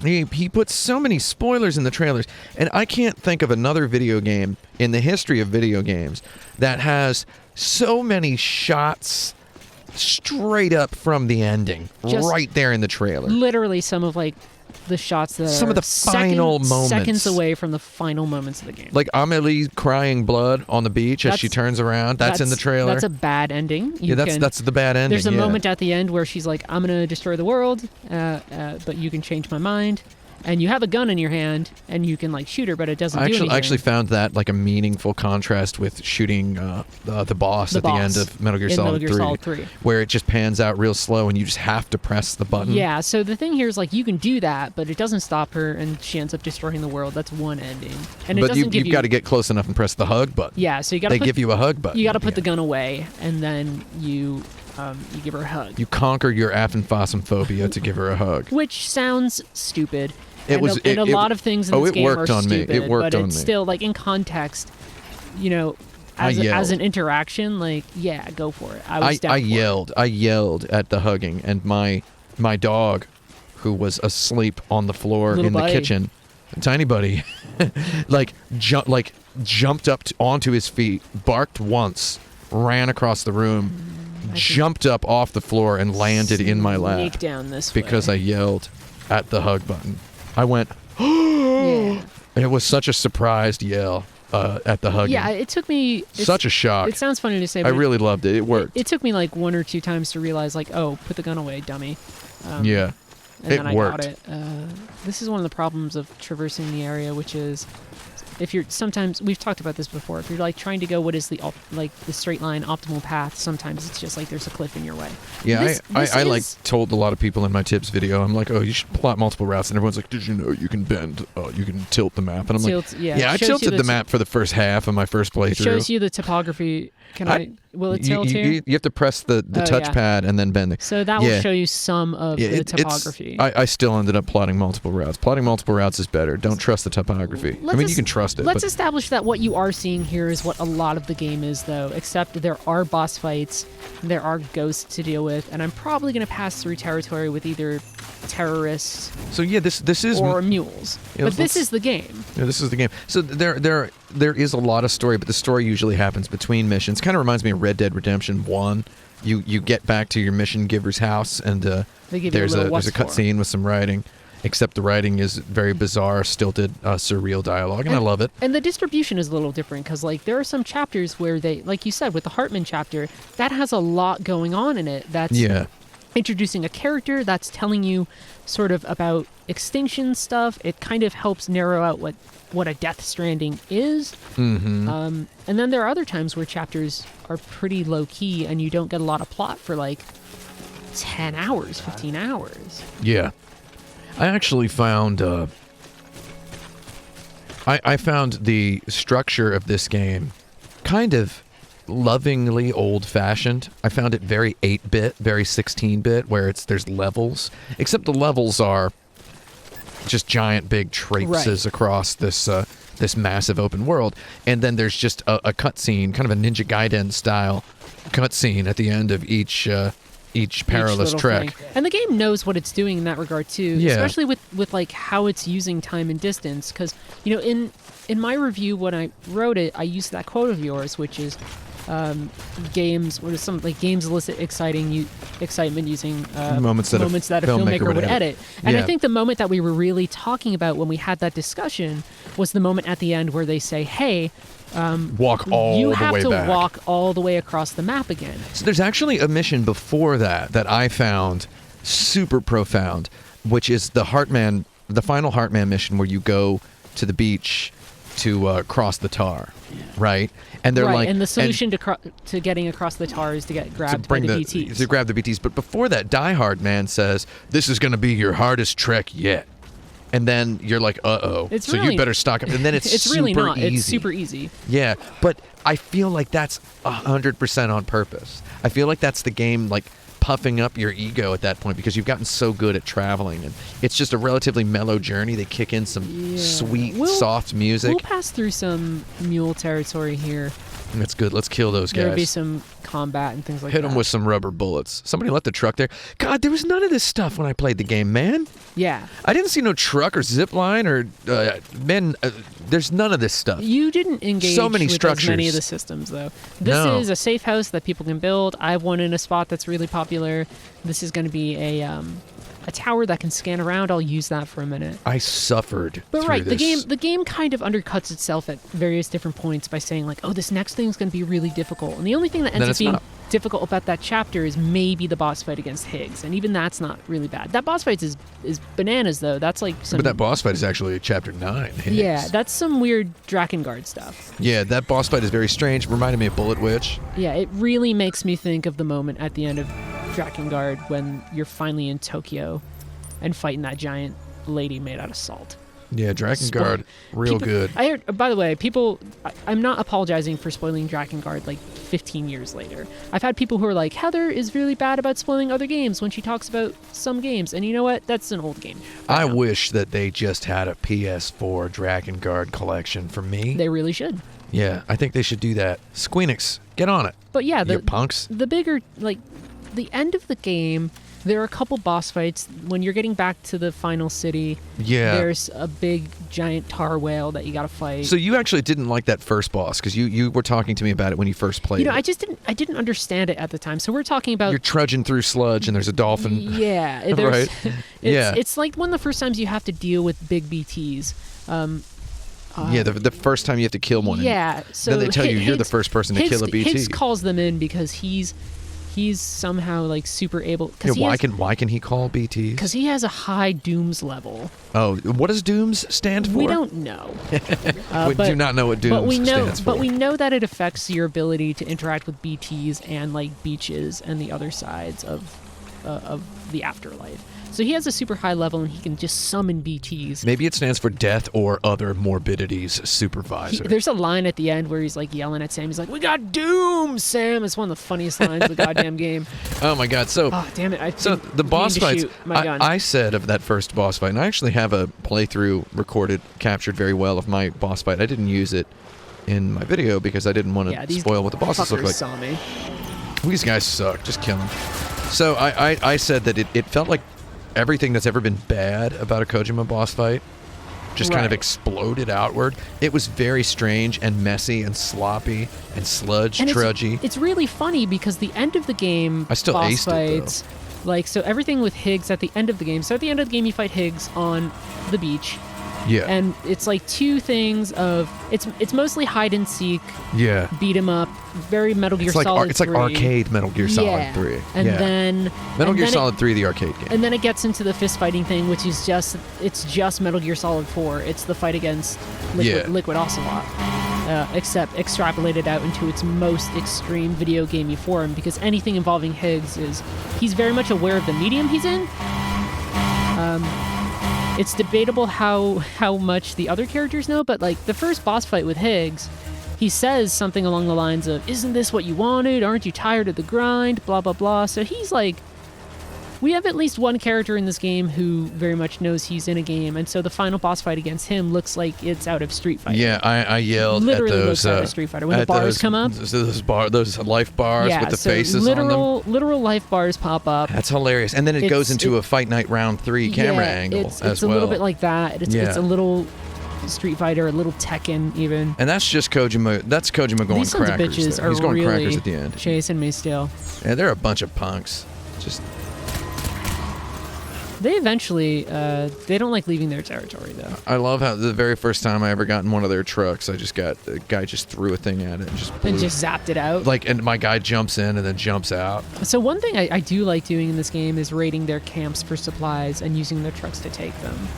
Speaker 1: He puts so many spoilers in the trailers, and I can't think of another video game in the history of video games that has so many shots straight up from the ending,
Speaker 2: Just
Speaker 1: right there in the trailer.
Speaker 2: Literally some of the shots that
Speaker 1: some
Speaker 2: are
Speaker 1: of the final moments,
Speaker 2: seconds away from the final moments of the game.
Speaker 1: Like Amelie crying blood on the beach as she turns around. That's in the trailer.
Speaker 2: That's a bad ending.
Speaker 1: That's the bad ending.
Speaker 2: There's a moment at the end where she's like, "I'm gonna destroy the world, but you can change my mind." And you have a gun in your hand, and you can shoot her, but it doesn't do anything.
Speaker 1: I actually found that a meaningful contrast with shooting the boss at the end of Metal Gear Solid 3, where it just pans out real slow, and you just have to press the button.
Speaker 2: Yeah. So the thing here is you can do that, but it doesn't stop her, and she ends up destroying the world. That's one ending. And
Speaker 1: but you've got to get close enough and press the hug button.
Speaker 2: Yeah. So they
Speaker 1: give you a hug button.
Speaker 2: You got to put the gun away, and then you give her a hug.
Speaker 1: You conquer your aphenphosphobia to give her a hug,
Speaker 2: which sounds stupid.
Speaker 1: A
Speaker 2: lot of things in this game are stupid.
Speaker 1: It worked on me.
Speaker 2: But it's still in context, as an interaction, go for it. I
Speaker 1: yelled at the hugging, and my dog, who was asleep on the floor in the kitchen, tiny buddy, jumped up onto his feet, barked once, ran across the room, jumped up off the floor, and landed in my lap
Speaker 2: down this
Speaker 1: because I yelled at the hug button. I went, yeah. It was such a surprised yell at the hugging.
Speaker 2: Yeah, it took me...
Speaker 1: Such a shock.
Speaker 2: It sounds funny to say, but
Speaker 1: I really loved it. It worked.
Speaker 2: It took me 1 or 2 times to realize, oh, put the gun away, dummy.
Speaker 1: Yeah,
Speaker 2: and
Speaker 1: it
Speaker 2: then I
Speaker 1: worked.
Speaker 2: got it. This is one of the problems of traversing the area, which is... If you're sometimes we've talked about this before. If you're trying to go what is the straight line optimal path, sometimes it's just there's a cliff in your way.
Speaker 1: Yeah, I told a lot of people in my tips video. I'm like, oh, you should plot multiple routes, and everyone's like, did you know you can bend? Oh, you can tilt the map, and I'm I tilted the map for the first half of my first playthrough.
Speaker 2: It shows you the topography. Will it tilt here?
Speaker 1: You have to press the touchpad and then bend it.
Speaker 2: So that will show you some of the topography.
Speaker 1: I still ended up plotting multiple routes. Plotting multiple routes is better. Don't trust the topography. You can trust it.
Speaker 2: Let's establish that what you are seeing here is what a lot of the game is, though, except there are boss fights, there are ghosts to deal with, and I'm probably going to pass through territory with either terrorists
Speaker 1: this is
Speaker 2: or mules. But this is the game.
Speaker 1: Yeah, this is the game. So there is a lot of story, but the story usually happens between missions. Kind of reminds me of Red Dead Redemption 1. You get back to your mission giver's house, and there's a cutscene with some writing. Except the writing is very bizarre, stilted, surreal dialogue, and I love it.
Speaker 2: And the distribution is a little different, because there are some chapters where they, like you said, with the Hartman chapter, that has a lot going on in it. That's introducing a character, that's telling you sort of about extinction stuff. It kind of helps narrow out what a Death Stranding is.
Speaker 1: Mm-hmm.
Speaker 2: And then there are other times where chapters are pretty low-key, and you don't get a lot of plot for 10 hours, 15 hours.
Speaker 1: Yeah. I actually found I found the structure of this game kind of lovingly old-fashioned. I found it very 8-bit, very 16-bit, where there's levels, except the levels are just giant big traipses across this massive open world, and then there's just a cutscene, kind of a Ninja Gaiden style cutscene at the end of each perilous trek.
Speaker 2: Thing. And the game knows what it's doing in that regard too, especially with how it's using time and distance, because in my review when I wrote it, I used that quote of yours, which is games elicit excitement using moments that a filmmaker would edit. And I think the moment that we were really talking about when we had that discussion was the moment at the end where they say, hey,
Speaker 1: walk all
Speaker 2: you
Speaker 1: the
Speaker 2: have
Speaker 1: way
Speaker 2: to
Speaker 1: back.
Speaker 2: walk all the way across the map again.
Speaker 1: So there's actually a mission before that I found super profound, which is the final Heartman mission where you go to the beach to cross the tar, right? And they're like,
Speaker 2: and the solution to getting across the tar is to get grabbed by the BTs.
Speaker 1: To grab the BTs. But before that, Die Hard Man says, this is going to be your hardest trek yet. And then you're like, uh-oh. So you better stock up. And then it's
Speaker 2: really
Speaker 1: super
Speaker 2: not.
Speaker 1: easy.
Speaker 2: It's super easy.
Speaker 1: Yeah, but I feel like that's 100% on purpose. I feel like that's the game, like, puffing up your ego at that point because you've gotten so good at traveling, and it's just a relatively mellow journey. They kick in some sweet, soft music.
Speaker 2: We'll pass through some mule territory here.
Speaker 1: That's good. Let's kill those guys.
Speaker 2: There'll be some combat and things like
Speaker 1: Hit
Speaker 2: that.
Speaker 1: them with some rubber bullets. Somebody left the truck there. God, there was none of this stuff when I played the game, man.
Speaker 2: Yeah.
Speaker 1: I didn't see no truck or zip line or there's none of this stuff.
Speaker 2: You didn't engage
Speaker 1: so many
Speaker 2: with
Speaker 1: structures.
Speaker 2: as many of the systems, though. This is a safe house that people can build. I have one in a spot that's really popular. This is going to be a tower that can scan around. I'll use that for a minute.
Speaker 1: I suffered
Speaker 2: But
Speaker 1: through this.
Speaker 2: the game kind of undercuts itself at various different points by saying like, oh, this next thing's going to be really difficult. And the only thing that ends up being difficult about that chapter is maybe the boss fight against Higgs, and even that's not really bad. That boss fight is bananas though. That's like some.
Speaker 1: But that boss fight is actually chapter 9. Higgs.
Speaker 2: Yeah, that's some weird Drakengard stuff.
Speaker 1: Yeah, that boss fight is very strange. Reminded me of Bullet Witch.
Speaker 2: Yeah, it really makes me think of the moment at the end of Drakengard when you're finally in Tokyo and fighting that giant lady made out of salt.
Speaker 1: Yeah, Drakengard, real good.
Speaker 2: I heard, by the way, I'm not apologizing for spoiling Drakengard like 15 years later. I've had people who are like, Heather is really bad about spoiling other games when she talks about some games. And you know what? That's an old game.
Speaker 1: I wish that they just had a PS4 Drakengard collection for me.
Speaker 2: They really should.
Speaker 1: Yeah, I think they should do that. Squeenix, get on it.
Speaker 2: But yeah,
Speaker 1: you punks.
Speaker 2: The bigger, like, the end of the game, there are a couple boss fights. When you're getting back to the final city, there's a big giant tar whale that you gotta fight.
Speaker 1: So you actually didn't like that first boss because you were talking to me about it when you first played it.
Speaker 2: I didn't understand it at the time. So we're talking about
Speaker 1: you're trudging through sludge and there's a dolphin.
Speaker 2: Yeah,
Speaker 1: right.
Speaker 2: It's like one of the first times you have to deal with big BTs.
Speaker 1: The first time you have to kill one.
Speaker 2: Yeah. So
Speaker 1: then they tell you you're the first person to kill a BT.
Speaker 2: Higgs calls them in because he's somehow like super able.
Speaker 1: Why can he call BTs?
Speaker 2: Because he has a high Dooms level.
Speaker 1: Oh, what does Dooms stand for?
Speaker 2: We don't know.
Speaker 1: We do not know what Dooms stands for.
Speaker 2: But we know that it affects your ability to interact with BTs and like beaches and the other sides of the afterlife. So he has a super high level and he can just summon BTs.
Speaker 1: Maybe it stands for Death or Other Morbidities Supervisor.
Speaker 2: There's a line at the end where he's like yelling at Sam. He's like, "We got Doom, Sam!" It's one of the funniest lines of the goddamn game.
Speaker 1: Oh my god! So,
Speaker 2: damn it!
Speaker 1: The boss fights. I said of that first boss fight, and I actually have a playthrough recorded, captured very well of my boss fight. I didn't use it in my video because I didn't want to spoil what the bosses look like.
Speaker 2: Saw me.
Speaker 1: These guys suck. Just kill them. So I said that it felt like everything that's ever been bad about a Kojima boss fight just kind of exploded outward. It was very strange and messy and sloppy and trudgy.
Speaker 2: It's really funny because the end of the game,
Speaker 1: I still aced
Speaker 2: fights, it though. Like, so everything with Higgs at the end of the game. So at the end of the game, you fight Higgs on the beach.
Speaker 1: Yeah.
Speaker 2: And it's like two things of it's mostly hide and seek.
Speaker 1: Yeah.
Speaker 2: Beat 'em up. Very Metal Gear Solid 3.
Speaker 1: It's like arcade Metal Gear Solid 3.
Speaker 2: And then
Speaker 1: Metal Gear Solid 3, the arcade game.
Speaker 2: And then it gets into the fist fighting thing, which is just Metal Gear Solid 4. It's the fight against Liquid Ocelot. Except extrapolated out into its most extreme video gamey form, because anything involving Higgs he's very much aware of the medium he's in. It's debatable how much the other characters know, but like the first boss fight with Higgs, he says something along the lines of, "Isn't this what you wanted? Aren't you tired of the grind? Blah, blah, blah." So he's like, we have at least one character in this game who very much knows he's in a game, and so the final boss fight against him looks like it's out of Street Fighter.
Speaker 1: Yeah, I yelled
Speaker 2: literally
Speaker 1: at those.
Speaker 2: Looks out of Street Fighter when the bars come up.
Speaker 1: Those life bars with the faces on them.
Speaker 2: Literal life bars pop up.
Speaker 1: That's hilarious, and then it goes into a Fight Night Round 3 camera angle as well.
Speaker 2: It's a little bit like that. It's a little Street Fighter, a little Tekken even.
Speaker 1: And that's just Kojima. That's Kojima going
Speaker 2: These sons of
Speaker 1: crackers.
Speaker 2: Bitches are
Speaker 1: He's going
Speaker 2: really
Speaker 1: crackers at the end.
Speaker 2: Chasing me still.
Speaker 1: Yeah, they're a bunch of punks. Just.
Speaker 2: They eventually, they don't like leaving their territory, though.
Speaker 1: I love how the very first time I ever got in one of their trucks, a guy just threw a thing at it and just blew.
Speaker 2: And just zapped it out.
Speaker 1: And my guy jumps in and then jumps out.
Speaker 2: So one thing I do like doing in this game is raiding their camps for supplies and using their trucks to take them.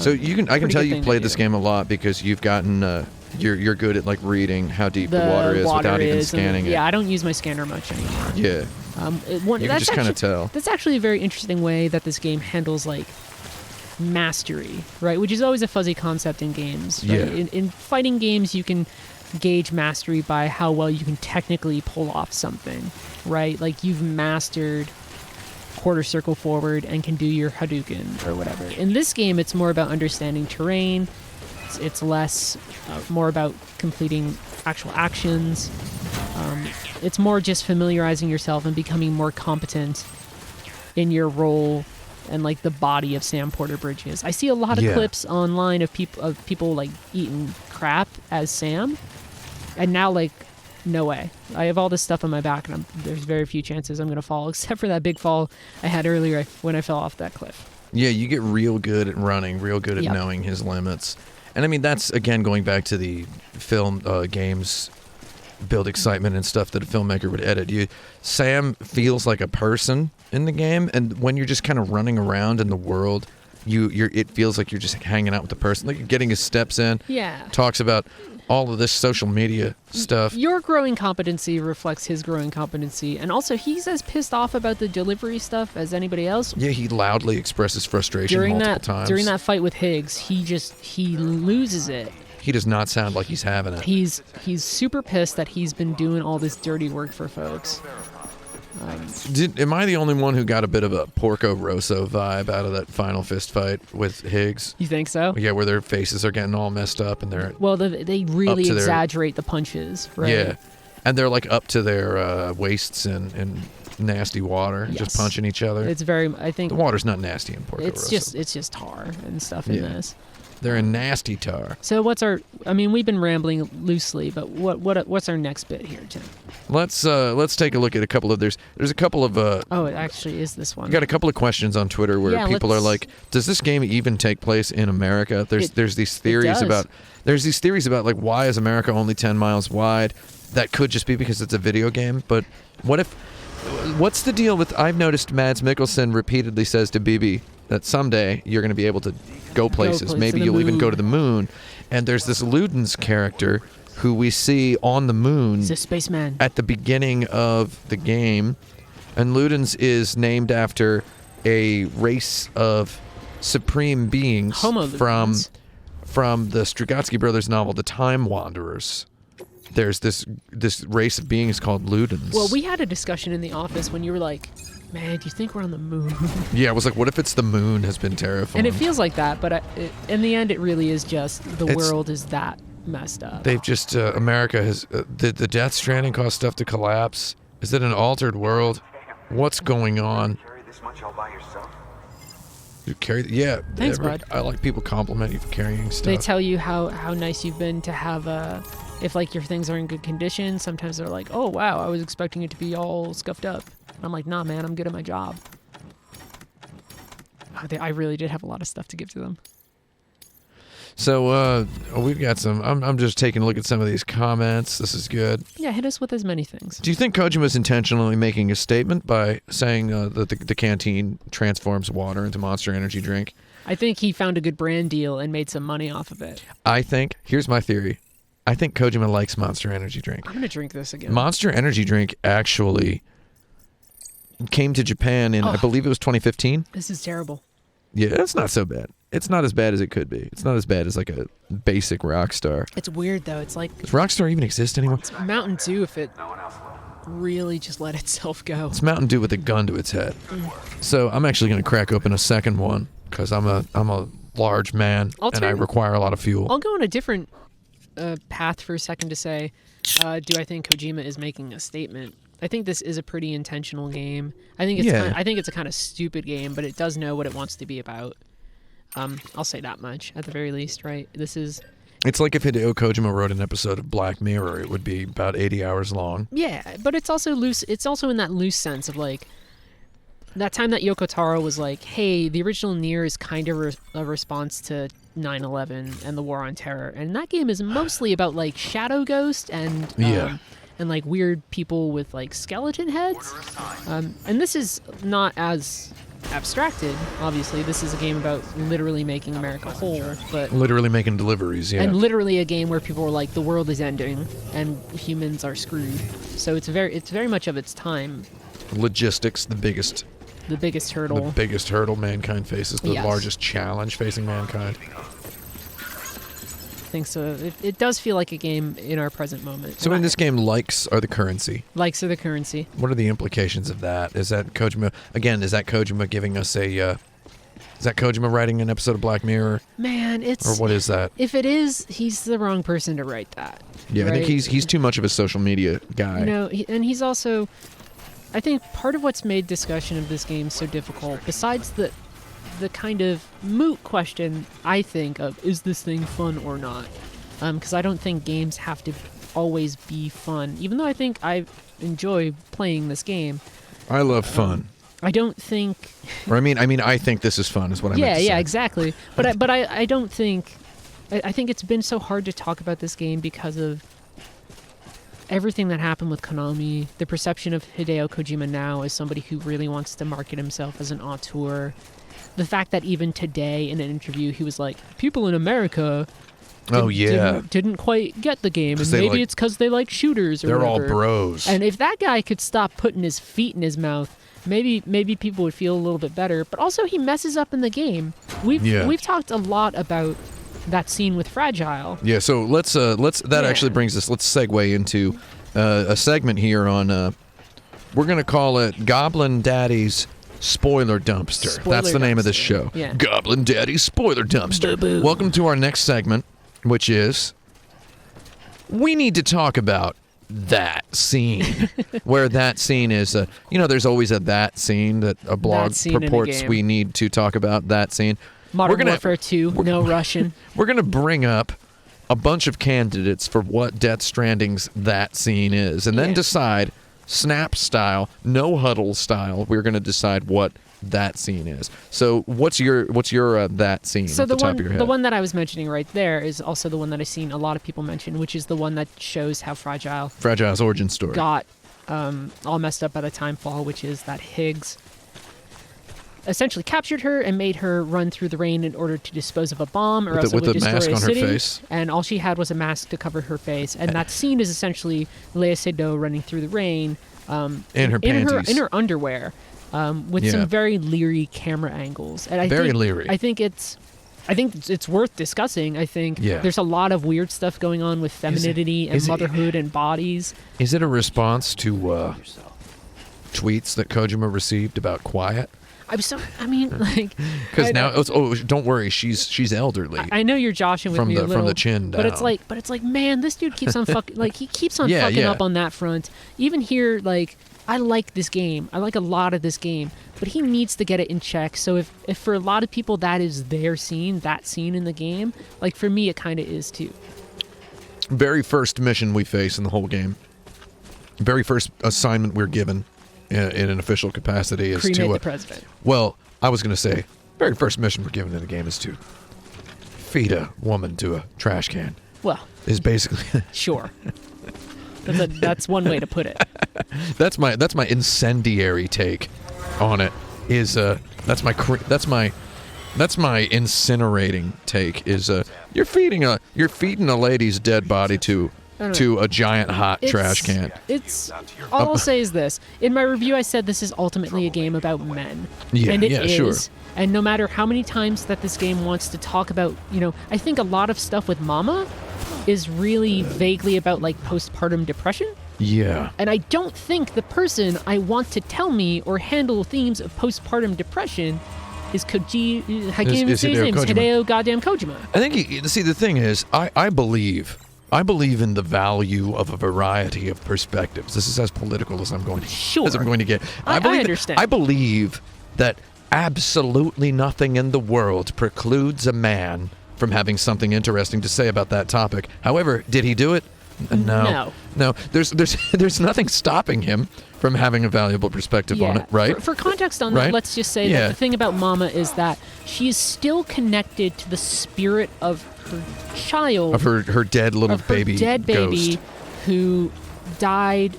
Speaker 1: So I can tell you played this game a lot because you've gotten, you're good at reading how deep the water is without even scanning it.
Speaker 2: Yeah, I don't use my scanner much anymore.
Speaker 1: Yeah. You can just kind of tell.
Speaker 2: That's actually a very interesting way that this game handles mastery, right? Which is always a fuzzy concept in games. Right?
Speaker 1: Yeah.
Speaker 2: In fighting games, you can gauge mastery by how well you can technically pull off something, right? Like you've mastered quarter circle forward and can do your Hadouken or whatever. In this game, it's more about understanding terrain. It's less, more about completing actual actions. It's more just familiarizing yourself and becoming more competent in your role and the body of Sam Porter Bridges. I see a lot of clips online of people eating crap as Sam, and now no way. I have all this stuff on my back, and there's very few chances I'm going to fall, except for that big fall I had earlier when I fell off that cliff.
Speaker 1: Yeah, you get real good at running, real good at knowing his limits. And I mean, that's, again, going back to the film games build excitement and stuff that a filmmaker would edit. Sam feels like a person in the game, and when you're just kind of running around in the world, it feels like you're just hanging out with the person. Like you're getting his steps in.
Speaker 2: Yeah.
Speaker 1: Talks about all of this social media stuff.
Speaker 2: Your growing competency reflects his growing competency, and also he's as pissed off about the delivery stuff as anybody else.
Speaker 1: Yeah, he loudly expresses frustration multiple times.
Speaker 2: During that fight with Higgs, he loses it.
Speaker 1: He does not sound like he's having it.
Speaker 2: He's super pissed that he's been doing all this dirty work for folks.
Speaker 1: Am I the only one who got a bit of a Porco Rosso vibe out of that final fist fight with Higgs?
Speaker 2: You think so?
Speaker 1: Yeah, where their faces are getting all messed up and they're
Speaker 2: they really exaggerate the punches, right?
Speaker 1: Yeah, and they're up to their waists in nasty water, just punching each other.
Speaker 2: It's very. I think
Speaker 1: the water's not nasty in Porco Rosso.
Speaker 2: It's just tar and stuff in this.
Speaker 1: They're in nasty tar.
Speaker 2: So we've been rambling loosely, but what's our next bit here, Tim?
Speaker 1: Let's take a look at a couple of there's a couple of
Speaker 2: oh, it actually is this one.
Speaker 1: We got a couple of questions on Twitter where people are like, does this game even take place in America? There's these theories about why is America only 10 miles wide? That could just be because it's a video game, but what's the deal with, I've noticed Mads Mikkelsen repeatedly says to BB that someday you're going to be able to go places. Maybe you'll even go to the moon. And there's this Ludens character who we see on the moon.
Speaker 2: He's a spaceman.
Speaker 1: At the beginning of the game. And Ludens is named after a race of supreme beings from the Strugatsky Brothers novel, The Time Wanderers. There's this race of beings called Ludens.
Speaker 2: Well, we had a discussion in the office when you were like, man, do you think we're on the moon?
Speaker 1: Yeah, I was like, what if it's the moon has been terraformed?
Speaker 2: And it feels like that, but in the end, it really is just the world is that messed up.
Speaker 1: They've just, America has, the Death Stranding caused stuff to collapse. Is it an altered world? What's going on? You carry, yeah.
Speaker 2: Thanks, bud.
Speaker 1: I like people compliment you for carrying stuff.
Speaker 2: They tell you how nice you've been to have if your things are in good condition. Sometimes they're like, oh wow, I was expecting it to be all scuffed up. I'm like, nah, man, I'm good at my job. I really did have a lot of stuff to give to them.
Speaker 1: So we've got some. I'm just taking a look at some of these comments. This is good.
Speaker 2: Yeah, hit us with as many things.
Speaker 1: Do you think Kojima's intentionally making a statement by saying that the canteen transforms water into Monster Energy drink?
Speaker 2: I think he found a good brand deal and made some money off of it.
Speaker 1: Here's my theory. I think Kojima likes Monster Energy drink.
Speaker 2: I'm gonna drink this again.
Speaker 1: Monster Energy drink actually came to Japan in, I believe it was 2015.
Speaker 2: This is terrible.
Speaker 1: Yeah, it's not so bad. It's not as bad as it could be. It's not as bad as like a basic Rockstar.
Speaker 2: It's weird though. It's like,
Speaker 1: does Rockstar even exist anymore?
Speaker 2: It's Mountain Dew if it really just let itself go.
Speaker 1: It's Mountain Dew with a gun to its head. So I'm actually going to crack open a second one because I'm a large man and I require a lot of fuel.
Speaker 2: I'll go on a different path for a second to say, do I think Kojima is making a statement? I think this is a pretty intentional game. I think it's a kind of stupid game, but it does know what it wants to be about. I'll say that much at the very least, right?
Speaker 1: It's like if Hideo Kojima wrote an episode of Black Mirror, it would be about 80 hours long.
Speaker 2: Yeah, but it's also loose. It's also in that loose sense of like, that time that Yoko Taro was like, hey, the original Nier is kind of a response to 9/11 and the War on Terror, and that game is mostly about like Shadow Ghost and like weird people with like skeleton heads, and this is not as abstracted. Obviously, this is a game about literally making America whole, but
Speaker 1: literally making deliveries,
Speaker 2: and literally a game where people were like, the world is ending and humans are screwed. So it's very much of its time.
Speaker 1: Logistics, the biggest
Speaker 2: hurdle.
Speaker 1: The biggest hurdle mankind faces, the largest challenge facing mankind.
Speaker 2: I think so. It does feel like a game in our present moment.
Speaker 1: So in this game, likes are the currency.
Speaker 2: Likes are the currency.
Speaker 1: What are the implications of that? Is that Kojima, again, is that Kojima giving us a, is that Kojima writing an episode of Black Mirror?
Speaker 2: Man, it's...
Speaker 1: Or what is that?
Speaker 2: If it is, he's the wrong person to write that.
Speaker 1: Yeah,
Speaker 2: right?
Speaker 1: I think he's too much of a social media guy.
Speaker 2: And he's also... I think part of what's made discussion of this game so difficult, besides the kind of moot question, I think, of is this thing fun or not? Because I don't think games have to always be fun, even though I think I enjoy playing this game.
Speaker 1: I love fun.
Speaker 2: I don't think...
Speaker 1: Or I think this is fun, is what I meant to say.
Speaker 2: Yeah, exactly. But I don't think... I think it's been so hard to talk about this game because of everything that happened with Konami, the perception of Hideo Kojima now as somebody who really wants to market himself as an auteur. The fact that even today in an interview he was like, people in America didn't quite get the game, and maybe it's because they like shooters or whatever.
Speaker 1: They're all bros.
Speaker 2: And if that guy could stop putting his feet in his mouth, maybe people would feel a little bit better. But also he messes up in the game. We've talked a lot about that scene with Fragile.
Speaker 1: Yeah, so let's actually brings us, let's segue into a segment here on we're going to call it Goblin Daddy's Spoiler Dumpster. That's the name of this show.
Speaker 2: Yeah.
Speaker 1: Goblin Daddy's Spoiler Dumpster.
Speaker 2: Boo-boo.
Speaker 1: Welcome to our next segment, which is we need to talk about that scene. Where that scene is, there's always a scene that a blog purports we need to talk about that scene.
Speaker 2: Modern Warfare 2, no Russian.
Speaker 1: We're going to bring up a bunch of candidates for what Death Stranding's that scene is, and then decide, snap style, no huddle style, we're going to decide what that scene is. So what's your that scene at the top of your head?
Speaker 2: The one that I was mentioning right there is also the one that I've seen a lot of people mention, which is the one that shows how Fragile's
Speaker 1: origin story
Speaker 2: got all messed up by the Timefall, which is that Higgs essentially captured her and made her run through the rain in order to dispose of a bomb, or else it would destroy a city. With a mask on her face. And all she had was a mask to cover her face. And that scene is essentially Lea Seydoux running through the rain
Speaker 1: in her panties.
Speaker 2: In her underwear, with some very leery camera angles. And
Speaker 1: leery.
Speaker 2: I think it's worth discussing. I think there's a lot of weird stuff going on with femininity and motherhood and bodies.
Speaker 1: Is it a response to tweets that Kojima received about Quiet? Because now don't worry, she's elderly.
Speaker 2: I know you're joshing with me a little,
Speaker 1: from the chin down.
Speaker 2: But it's like, man, this dude keeps on fucking fucking up on that front. Even here, like, I like this game. I like a lot of this game, but he needs to get it in check. So if for a lot of people that is their scene, that scene in the game, like for me, it kind of is too.
Speaker 1: Very first mission we face in the whole game. Very first assignment we're given. In an official capacity is
Speaker 2: cremate the president.
Speaker 1: Well, I was going to say, very first mission we're given in the game is to feed a woman to a trash can.
Speaker 2: Well,
Speaker 1: is basically
Speaker 2: sure. That's one way to put it.
Speaker 1: That's my incendiary take on it. Is that's my incinerating take. Is you're feeding a lady's dead body to a giant hot trash can.
Speaker 2: It's all I'll say is this. In my review, I said this is ultimately a game about men.
Speaker 1: Yeah,
Speaker 2: and it is.
Speaker 1: Sure.
Speaker 2: And no matter how many times that this game wants to talk about, I think a lot of stuff with Mama is really vaguely about like postpartum depression.
Speaker 1: Yeah.
Speaker 2: And I don't think the person I want to tell me or handle themes of postpartum depression is Hideo goddamn Kojima.
Speaker 1: I think the thing is, I believe in the value of a variety of perspectives. This is as political as I'm going to get.
Speaker 2: I understand.
Speaker 1: I believe that absolutely nothing in the world precludes a man from having something interesting to say about that topic. However, did he do it?
Speaker 2: No.
Speaker 1: There's nothing stopping him from having a valuable perspective on it, right?
Speaker 2: For context on
Speaker 1: Right?
Speaker 2: that, let's just say that the thing about Mama is that she is still connected to the spirit of her child,
Speaker 1: Of her dead little baby ghost.
Speaker 2: who died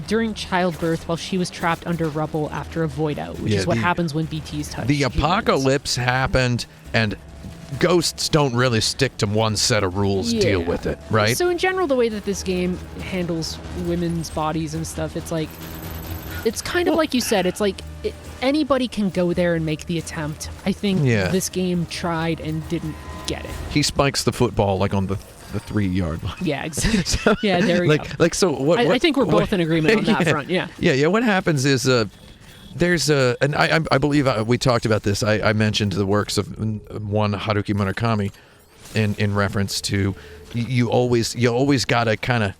Speaker 2: during childbirth while she was trapped under rubble after a void out, which is what happens when BTs touch
Speaker 1: The
Speaker 2: humans.
Speaker 1: apocalypse happened, and ghosts don't really stick to one set of rules to deal with it, right?
Speaker 2: So in general, the way that this game handles women's bodies and stuff, it's like, it's kind of like you said, it's like anybody can go there and make the attempt. I think this game tried and didn't get it.
Speaker 1: He spikes the football like on the 3-yard line.
Speaker 2: Yeah, exactly. Yeah, there we go.
Speaker 1: So what?
Speaker 2: I think we're both in agreement on that front. Yeah.
Speaker 1: Yeah. What happens is there's and I believe we talked about this. I mentioned the works of one Haruki Murakami in reference to you always gotta kind of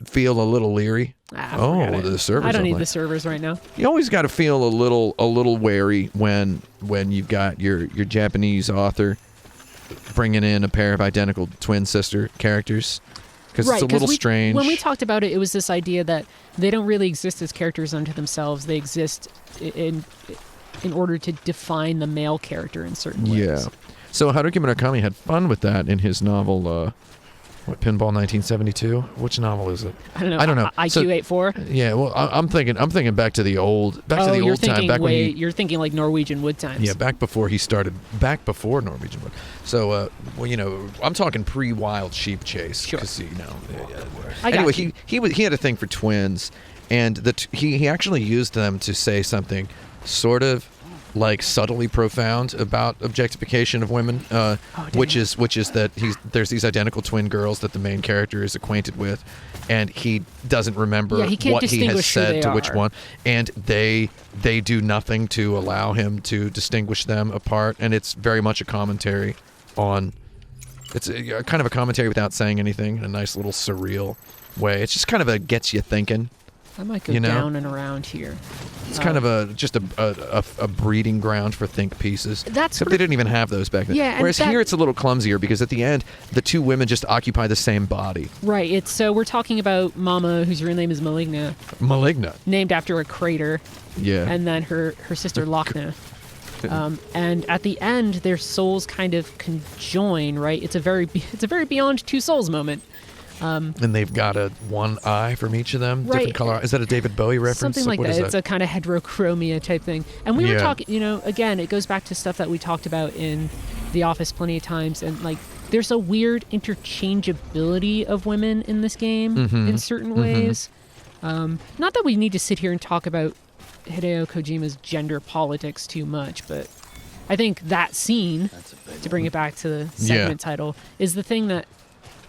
Speaker 1: feel a little leery. The servers.
Speaker 2: I don't need the servers right now.
Speaker 1: You always got to feel a little wary when you've got your Japanese author bringing in a pair of identical twin sister characters, because it's a little strange.
Speaker 2: When we talked about it, it was this idea that they don't really exist as characters unto themselves. They exist in order to define the male character in certain ways.
Speaker 1: Yeah. So Haruki Murakami had fun with that in his novel, Pinball 1972? Which novel is it?
Speaker 2: I don't know.
Speaker 1: I don't know.
Speaker 2: IQ84?
Speaker 1: Yeah, well, I'm thinking back to the old time.
Speaker 2: You're thinking like Norwegian Wood times.
Speaker 1: Yeah, back before Norwegian Wood. So, I'm talking pre-Wild Sheep Chase.
Speaker 2: Sure.
Speaker 1: Anyway, he had a thing for twins, and he actually used them to say something sort of like subtly profound about objectification of women, which is that there's these identical twin girls that the main character is acquainted with, and he doesn't remember what he has said to which one, and they do nothing to allow him to distinguish them apart, and it's very much a commentary on. It's kind of a commentary without saying anything in a nice little surreal way. It's just kind of gets you thinking.
Speaker 2: I might go down and around here.
Speaker 1: It's kind of just a breeding ground for think pieces. Except they didn't even have those back then.
Speaker 2: Yeah,
Speaker 1: whereas here it's a little clumsier because at the end the two women just occupy the same body.
Speaker 2: Right. So we're talking about Mama, whose real name is Maligna.
Speaker 1: Maligna.
Speaker 2: Named after a crater.
Speaker 1: Yeah.
Speaker 2: And then her sister Lochna. And at the end, their souls kind of conjoin. Right. It's a very Beyond Two Souls moment.
Speaker 1: And they've got one eye from each of them,
Speaker 2: right.
Speaker 1: different color. Is that a David Bowie reference?
Speaker 2: Something like that. It's a kind of heterochromia type thing. And we were talking, again, it goes back to stuff that we talked about in The Office plenty of times. And like, there's a weird interchangeability of women in this game in certain ways. Not that we need to sit here and talk about Hideo Kojima's gender politics too much, but I think that scene, to bring it back to the segment title, is the thing that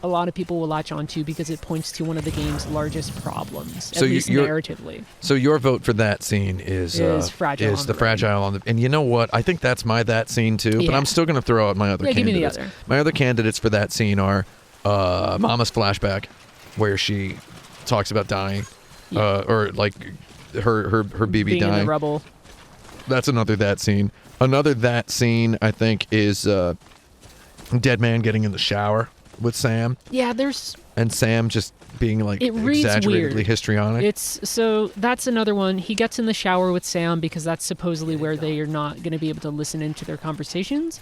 Speaker 2: a lot of people will latch onto because it points to one of the game's largest problems, at least narratively.
Speaker 1: So your vote for that scene is
Speaker 2: fragile.
Speaker 1: Is the fragile on the, and you know what? I think that's that scene too. But I'm still going to throw out my other candidates.
Speaker 2: Give me the other.
Speaker 1: My other candidates for that scene are Mama's flashback, where she talks about dying, or like her BB
Speaker 2: being
Speaker 1: dying.
Speaker 2: In the rubble.
Speaker 1: That's another that scene. Another that scene I think is Dead Man getting in the shower with Sam.
Speaker 2: Yeah,
Speaker 1: and Sam just being like exaggeratedly histrionic.
Speaker 2: So that's another one. He gets in the shower with Sam because that's supposedly where they are not going to be able to listen into their conversations.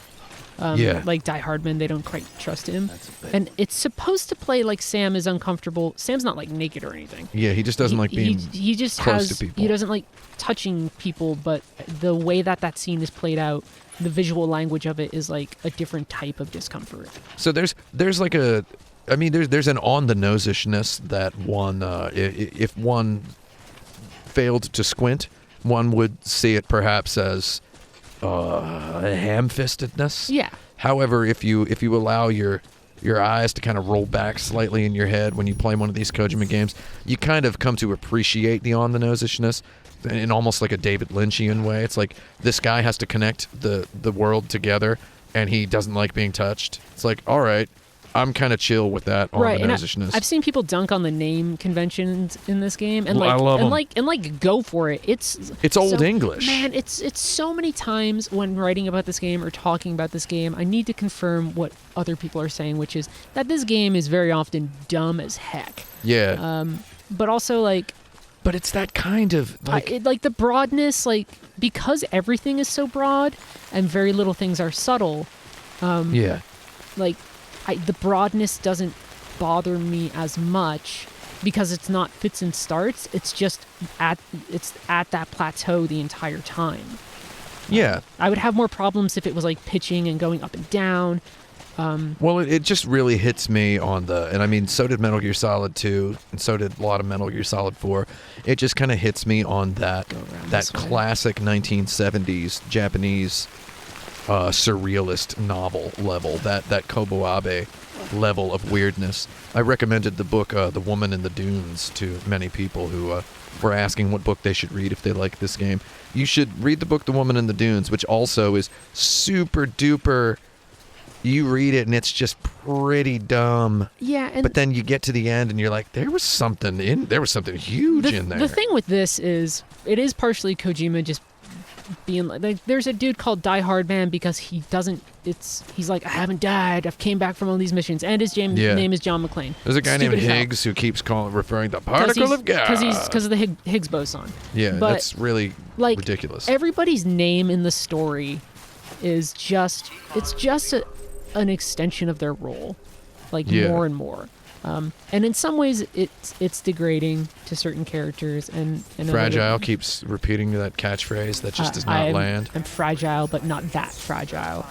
Speaker 2: Like Die Hardman, they don't quite trust him. And it's supposed to play like Sam is uncomfortable. Sam's not like naked or anything.
Speaker 1: Yeah, he just doesn't like being
Speaker 2: he just
Speaker 1: close to people.
Speaker 2: He doesn't like touching people, but the way that scene is played out, the visual language of it is like a different type of discomfort.
Speaker 1: So there's like there's an on the nose-ishness that one if one failed to squint, one would see it perhaps as ham-fistedness.
Speaker 2: Yeah.
Speaker 1: However, if you allow your eyes to kind of roll back slightly in your head when you play one of these Kojima games, you kind of come to appreciate the on the nose-ishness in almost like a David Lynchian way. It's like this guy has to connect the world together, and he doesn't like being touched. It's like, all right, I'm kind of chill with that on
Speaker 2: right,
Speaker 1: the
Speaker 2: and
Speaker 1: nosishness.
Speaker 2: I've seen people dunk on the name conventions in this game, and
Speaker 1: I love 'em.
Speaker 2: like go for it. It's
Speaker 1: Old English.
Speaker 2: Man, it's so many times when writing about this game or talking about this game, I need to confirm what other people are saying, which is that this game is very often dumb as heck.
Speaker 1: Yeah.
Speaker 2: But also like.
Speaker 1: But it's that kind of
Speaker 2: like the broadness, like because everything is so broad and very little things are subtle.
Speaker 1: yeah.
Speaker 2: Like the broadness doesn't bother me as much because it's not fits and starts. It's just at that plateau the entire time.
Speaker 1: Yeah.
Speaker 2: I would have more problems if it was like pitching and going up and down.
Speaker 1: Well, it just really hits me on and I mean, so did Metal Gear Solid 2, and so did a lot of Metal Gear Solid 4. It just kind of hits me on that classic 1970s Japanese surrealist novel level, that Kobo-abe level of weirdness. I recommended the book The Woman in the Dunes to many people who were asking what book they should read if they like this game. You should read the book The Woman in the Dunes, which also is super duper. You read it and it's just pretty dumb.
Speaker 2: Yeah,
Speaker 1: but then you get to the end and you're like, there was something huge in there.
Speaker 2: The thing with this is, it is partially Kojima just being like, there's a dude called Die Hard Man because he's like, I haven't died, I've came back from all these missions, and his name is John McClane.
Speaker 1: There's a guy named Higgs who keeps referring to particle of gas
Speaker 2: because of the Higgs boson.
Speaker 1: Yeah,
Speaker 2: but
Speaker 1: that's really ridiculous.
Speaker 2: Everybody's name in the story is just an extension of their role, more and more. And in some ways, it's degrading to certain characters. And
Speaker 1: Fragile keeps repeating that catchphrase that just does not land.
Speaker 2: I'm fragile, but not that fragile.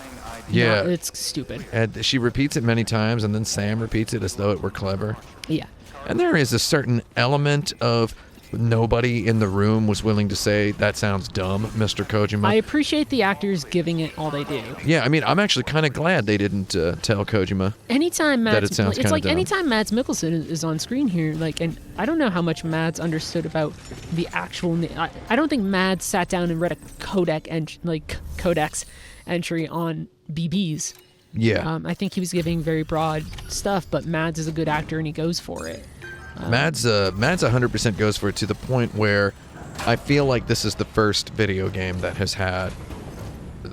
Speaker 1: Yeah.
Speaker 2: No, it's stupid.
Speaker 1: And she repeats it many times, and then Sam repeats it as though it were clever.
Speaker 2: Yeah.
Speaker 1: And there is a certain element of nobody in the room was willing to say, that sounds dumb, Mr. Kojima.
Speaker 2: I appreciate the actors giving it all they do.
Speaker 1: Yeah, I mean, I'm actually kind of glad they didn't tell Kojima
Speaker 2: anytime
Speaker 1: that it sounds
Speaker 2: it's like
Speaker 1: dumb.
Speaker 2: Anytime Mads Mikkelsen is on screen here, and I don't know how much Mads understood about the actual... I don't think Mads sat down and read a codex entry on BBs.
Speaker 1: Yeah.
Speaker 2: I think he was giving very broad stuff, but Mads is a good actor and he goes for it.
Speaker 1: Mads 100% goes for it, to the point where I feel like this is the first video game that has had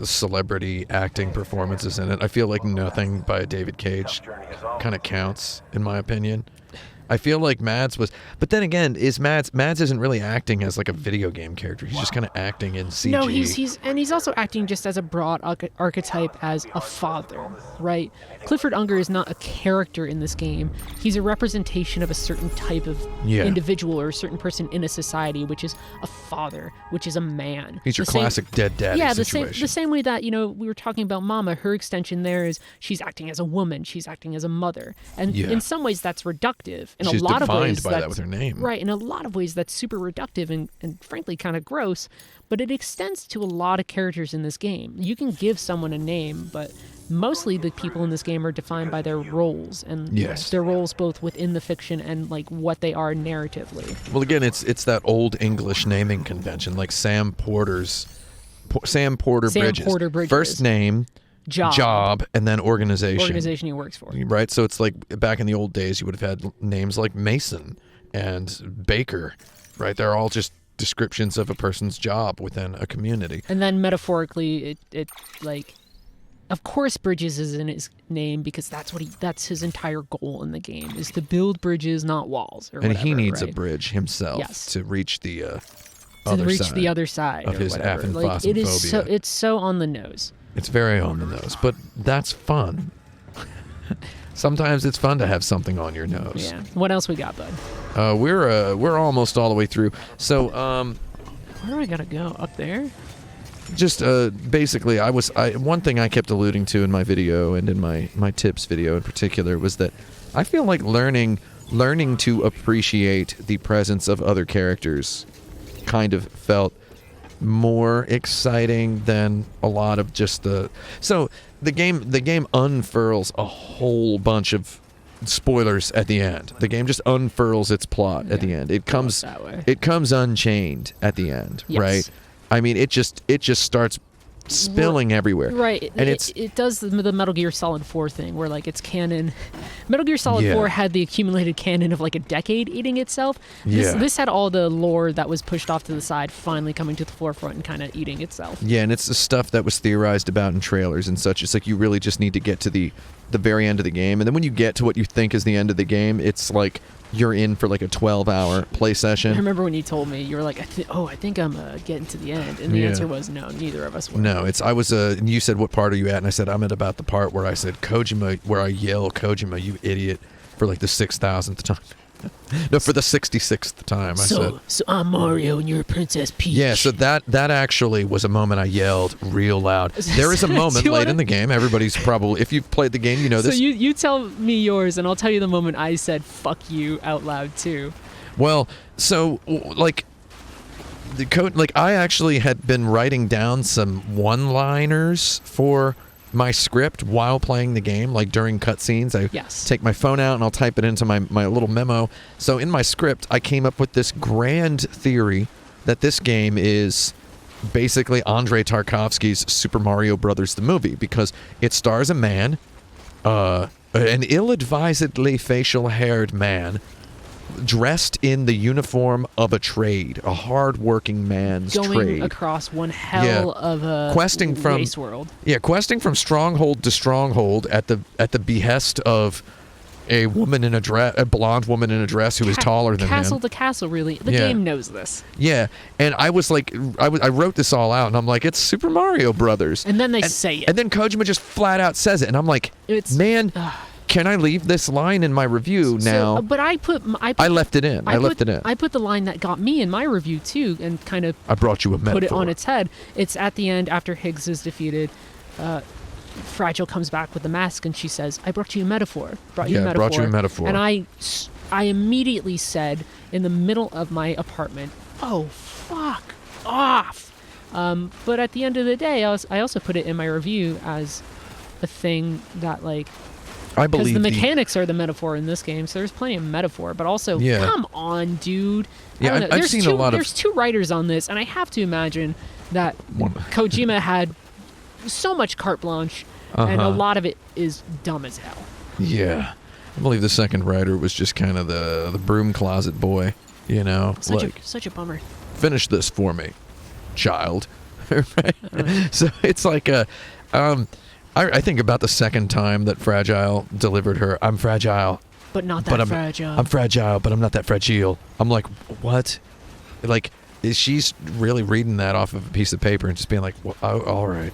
Speaker 1: celebrity acting performances in it. I feel like nothing by David Cage kind of counts, in my opinion. I feel like Mads was, but then again, Mads isn't really acting as like a video game character. He's just kind of acting in CG.
Speaker 2: No, he's also acting just as a broad archetype as a father, right? Clifford Unger is not a character in this game. He's a representation of a certain type of individual or a certain person in a society, which is a father, which is a man.
Speaker 1: He's your classic dead daddy situation.
Speaker 2: The same way that, we were talking about Mama, her extension there is she's acting as a woman, she's acting as a mother. And in some ways that's reductive.
Speaker 1: She's defined by that with her name.
Speaker 2: Right, in a lot of ways that's super reductive and frankly kind of gross, but it extends to a lot of characters in this game. You can give someone a name, but mostly the people in this game are defined by their roles, and their roles both within the fiction and what they are narratively.
Speaker 1: Well, again, it's that old English naming convention, like Sam Porter Bridges. First name, job, and then organization
Speaker 2: he works for.
Speaker 1: Right? So it's like back in the old days, you would have had names like Mason and Baker, right? They're all just descriptions of a person's job within a community.
Speaker 2: And then metaphorically, it of course Bridges is in his name because that's his entire goal in the game, is to build bridges, not walls.
Speaker 1: And he needs a bridge himself to reach the
Speaker 2: other side
Speaker 1: of his aphantasmophobia.
Speaker 2: It's so on the nose.
Speaker 1: It's very on the nose, but that's fun. Sometimes it's fun to have something on your nose.
Speaker 2: Yeah. What else we got, bud?
Speaker 1: We're almost all the way through. So,
Speaker 2: where do I gotta go? Up there?
Speaker 1: Just basically, one thing I kept alluding to in my video and in my tips video in particular was that I feel like learning to appreciate the presence of other characters kind of felt more exciting than a lot of just the game unfurls a whole bunch of spoilers at the end. The game just unfurls its plot at the end. It comes unchained at the end, right? I mean, it just starts spilling everywhere.
Speaker 2: Right.
Speaker 1: And
Speaker 2: it does the Metal Gear Solid 4 thing where like it's canon. Metal Gear Solid
Speaker 1: Yeah.
Speaker 2: 4 had the accumulated canon of like a decade eating itself.
Speaker 1: Yeah.
Speaker 2: This had all the lore that was pushed off to the side finally coming to the forefront and kind of eating itself.
Speaker 1: Yeah, and it's the stuff that was theorized about in trailers and such. It's like you really just need to get to the very end of the game, and then when you get to what you think is the end of the game, it's like you're in for like a 12-hour play session.
Speaker 2: I remember when you told me, you were like, I think I'm getting to the end. And the answer was no, neither of us were.
Speaker 1: No, I was, and you said, what part are you at? And I said, I'm at about the part where I said, Kojima, where I yell, Kojima, you idiot, for like the 6,000th time. No, for the 66th time, I said.
Speaker 2: So I'm Mario and you're Princess Peach.
Speaker 1: Yeah, so that actually was a moment I yelled real loud. There is a moment late in the game. Everybody's probably, if you've played the game, you know this.
Speaker 2: So you tell me yours, and I'll tell you the moment I said "fuck you" out loud too.
Speaker 1: Well, so like the code, like I actually had been writing down some one-liners for my script while playing the game, like during cutscenes. I take my phone out and I'll type it into my little memo. So in my script, I came up with this grand theory that this game is basically Andrei Tarkovsky's Super Mario Brothers the movie, because it stars a man, an ill-advisedly facial-haired man, dressed in the uniform of a trade, a hard-working man's
Speaker 2: going
Speaker 1: trade.
Speaker 2: Across one hell of a race world.
Speaker 1: Yeah, questing from stronghold to stronghold at the behest of a woman in a dress, a blonde woman in a dress who is taller than him.
Speaker 2: Castle to castle, really. The game knows this.
Speaker 1: Yeah, and I was like, I wrote this all out, and I'm like, it's Super Mario Brothers.
Speaker 2: And then they say it.
Speaker 1: And then Kojima just flat out says it, and I'm like, man. Can I leave this line in my review now?
Speaker 2: But I
Speaker 1: left it in. I left it in.
Speaker 2: I put the line that got me in my review too, and kind of
Speaker 1: I brought you a metaphor.
Speaker 2: Put it on its head. It's at the end after Higgs is defeated. Fragile comes back with the mask, and she says, "I brought you a metaphor. Brought you a metaphor." And I immediately said in the middle of my apartment, "Oh, fuck off." But at the end of the day, I also put it in my review as a thing that like.
Speaker 1: I believe
Speaker 2: because the mechanics are the metaphor in this game, so there's plenty of metaphor. But also, come on, dude.
Speaker 1: Yeah, I've seen a lot of.
Speaker 2: There's two writers on this, and I have to imagine that Kojima had so much carte blanche, and a lot of it is dumb as hell.
Speaker 1: Yeah, I believe the second writer was just kind of the broom closet boy, you know.
Speaker 2: Such a bummer.
Speaker 1: Finish this for me, child. Right? So it's like I think about the second time that Fragile delivered her, I'm fragile.
Speaker 2: But not that fragile.
Speaker 1: I'm fragile, but I'm not that fragile. I'm like, what? Like, she's really reading that off of a piece of paper and just being like, well, oh, all right.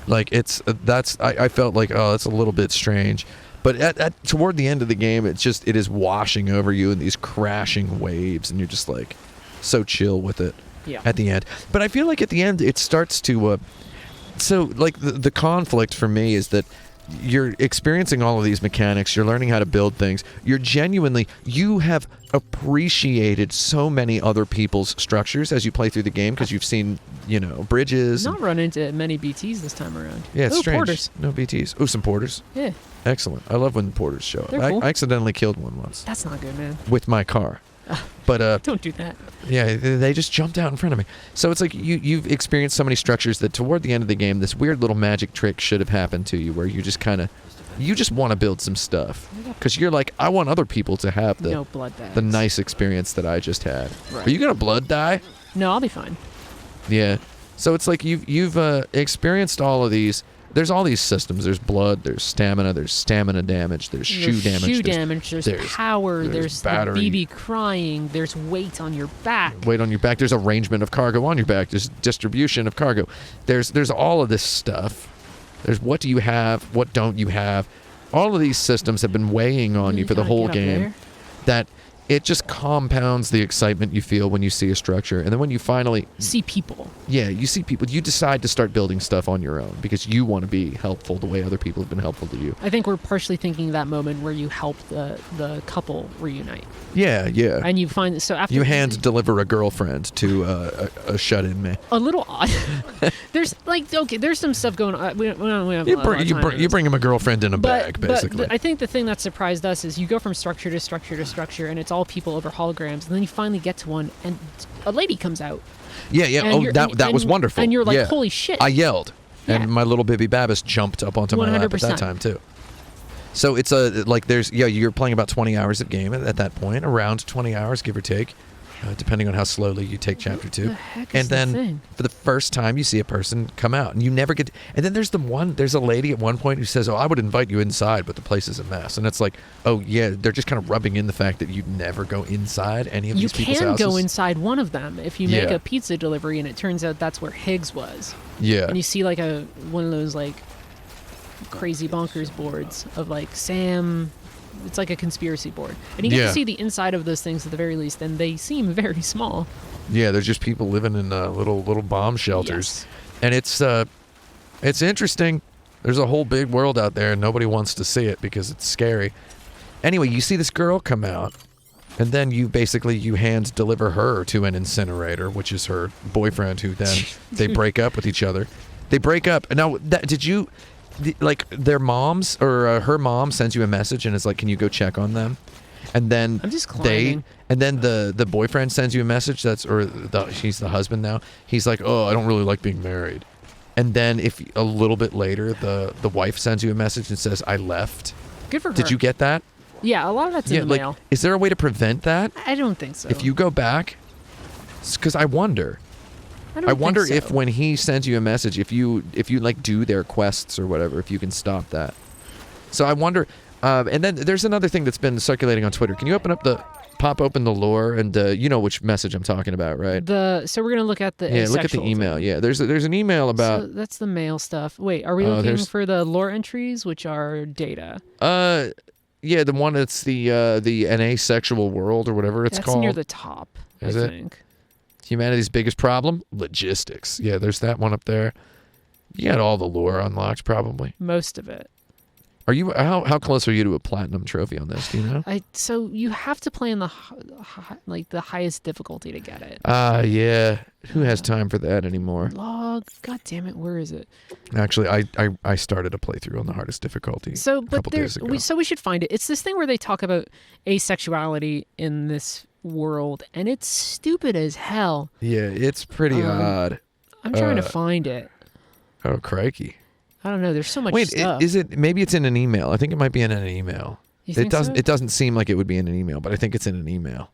Speaker 1: Like, I felt like, oh, that's a little bit strange. But toward the end of the game, it is washing over you in these crashing waves, and you're just like, so chill with it at the end. But I feel like at the end, it starts to... So, like, the conflict for me is that you're experiencing all of these mechanics, you're learning how to build things, you have appreciated so many other people's structures as you play through the game, because you've seen, bridges.
Speaker 2: Not run into many BTs this time around.
Speaker 1: Yeah, it's strange.
Speaker 2: Porters.
Speaker 1: No BTs. Oh, some porters.
Speaker 2: Yeah.
Speaker 1: Excellent. I love when porters show up.
Speaker 2: They're cool.
Speaker 1: I accidentally killed one once.
Speaker 2: That's not good, man.
Speaker 1: With my car. But
Speaker 2: don't do that.
Speaker 1: Yeah, they just jumped out in front of me. So it's like you've experienced so many structures that toward the end of the game, this weird little magic trick should have happened to you, where you just want to build some stuff, because you're like, I want other people to have the nice experience that I just had.
Speaker 2: Right.
Speaker 1: Are you gonna blood die?
Speaker 2: No, I'll be fine.
Speaker 1: Yeah. So it's like you've experienced all of these. There's all these systems. There's blood, there's stamina damage, there's shoe damage,
Speaker 2: there's power, there's
Speaker 1: battery.
Speaker 2: The BB crying, there's weight on your back.
Speaker 1: There's arrangement of cargo on your back, there's distribution of cargo. There's all of this stuff. There's what do you have, what don't you have. All of these systems have been weighing on you for the whole game. That it just compounds the excitement you feel when you see a structure. And then when you finally...
Speaker 2: see people.
Speaker 1: Yeah, you see people. You decide to start building stuff on your own because you want to be helpful the way other people have been helpful to you.
Speaker 2: I think we're partially thinking that moment where you help the couple reunite.
Speaker 1: Yeah, yeah.
Speaker 2: And you find... So after...
Speaker 1: You hand deliver a girlfriend to a shut-in man.
Speaker 2: A little odd. There's some stuff going on. We don't have
Speaker 1: you bring him a girlfriend in a bag, basically.
Speaker 2: But I think the thing that surprised us is you go from structure to structure to structure, and it's all all people over holograms, and then you finally get to one, and a lady comes out.
Speaker 1: Yeah.
Speaker 2: And
Speaker 1: That was wonderful.
Speaker 2: And you're like,
Speaker 1: yeah.
Speaker 2: holy shit.
Speaker 1: I yelled,
Speaker 2: Yeah.
Speaker 1: and my little baby Babis jumped up onto my lap at
Speaker 2: 100%.
Speaker 1: that time too. So it's you're playing about 20 hours of game at that point, around 20 hours, give or take, depending on how slowly you take chapter 2.
Speaker 2: The heck is
Speaker 1: And then
Speaker 2: the thing?
Speaker 1: for the first time, you see a person come out, and you never get. And then there's a lady at one point who says, "Oh, I would invite you inside, but the place is a mess." And it's like, oh yeah, they're just kind of rubbing in the fact that you'd never go inside any of these people's houses.
Speaker 2: You can go inside one of them if you make
Speaker 1: Yeah.
Speaker 2: a pizza delivery, and it turns out that's where Higgs was.
Speaker 1: Yeah.
Speaker 2: And you see like one of those like crazy bonkers boards of like Sam. It's like a conspiracy board, and you get
Speaker 1: Yeah.
Speaker 2: to see the inside of those things at the very least, and they seem very small.
Speaker 1: Yeah, there's just people living in little bomb shelters,
Speaker 2: Yes.
Speaker 1: and it's interesting. There's a whole big world out there, and nobody wants to see it because it's scary. Anyway, you see this girl come out, and then you hand deliver her to an incinerator, which is her boyfriend, who then they break up with each other. They break up. Now, like their moms or her mom sends you a message and is like, "Can you go check on them?" And then
Speaker 2: I'm just climbing.
Speaker 1: the boyfriend sends you a message he's the husband now. He's like, "Oh, I don't really like being married." And then if a little bit later the wife sends you a message and says, "I left."
Speaker 2: Good for her.
Speaker 1: Did you get that?
Speaker 2: Yeah, a lot of that's in the mail.
Speaker 1: Is there a way to prevent that?
Speaker 2: I don't think so.
Speaker 1: If you go back, because I wonder
Speaker 2: I
Speaker 1: wonder
Speaker 2: think so.
Speaker 1: if when he sends you a message, if you like do their quests or whatever, if you can stop that. So I wonder. And then there's another thing that's been circulating on Twitter. Can you pop open the lore, and you know which message I'm talking about, right?
Speaker 2: So we're gonna look at the
Speaker 1: Look at the
Speaker 2: asexual
Speaker 1: email.
Speaker 2: thing.
Speaker 1: Yeah, there's an email about.
Speaker 2: So that's the mail stuff. Wait, are we looking for the lore entries, which are data?
Speaker 1: Yeah, the one that's the an asexual world or whatever it's
Speaker 2: That's
Speaker 1: called.
Speaker 2: near the top.
Speaker 1: Is
Speaker 2: I
Speaker 1: it?
Speaker 2: think.
Speaker 1: Humanity's biggest problem? Logistics. Yeah, there's that one up there. You got all the lore unlocked, probably.
Speaker 2: Most of it.
Speaker 1: Are you? How close are you to a platinum trophy on this? Do you know?
Speaker 2: So you have to play in the the highest difficulty to get it.
Speaker 1: Yeah. Who has time for that anymore?
Speaker 2: Log. God damn it! Where is it?
Speaker 1: Actually, I started a playthrough on the hardest difficulty.
Speaker 2: So,
Speaker 1: a
Speaker 2: but
Speaker 1: couple
Speaker 2: there,
Speaker 1: days ago.
Speaker 2: we should find it. It's this thing where they talk about asexuality in this world, and it's stupid as hell.
Speaker 1: Yeah, it's pretty odd.
Speaker 2: I'm trying to find it.
Speaker 1: Oh, crikey!
Speaker 2: I don't know. There's so much
Speaker 1: Wait,
Speaker 2: stuff.
Speaker 1: is it? Maybe it's in an email. I think it might be in an email.
Speaker 2: You think so?
Speaker 1: It doesn't seem like it would be in an email, but I think it's in an email.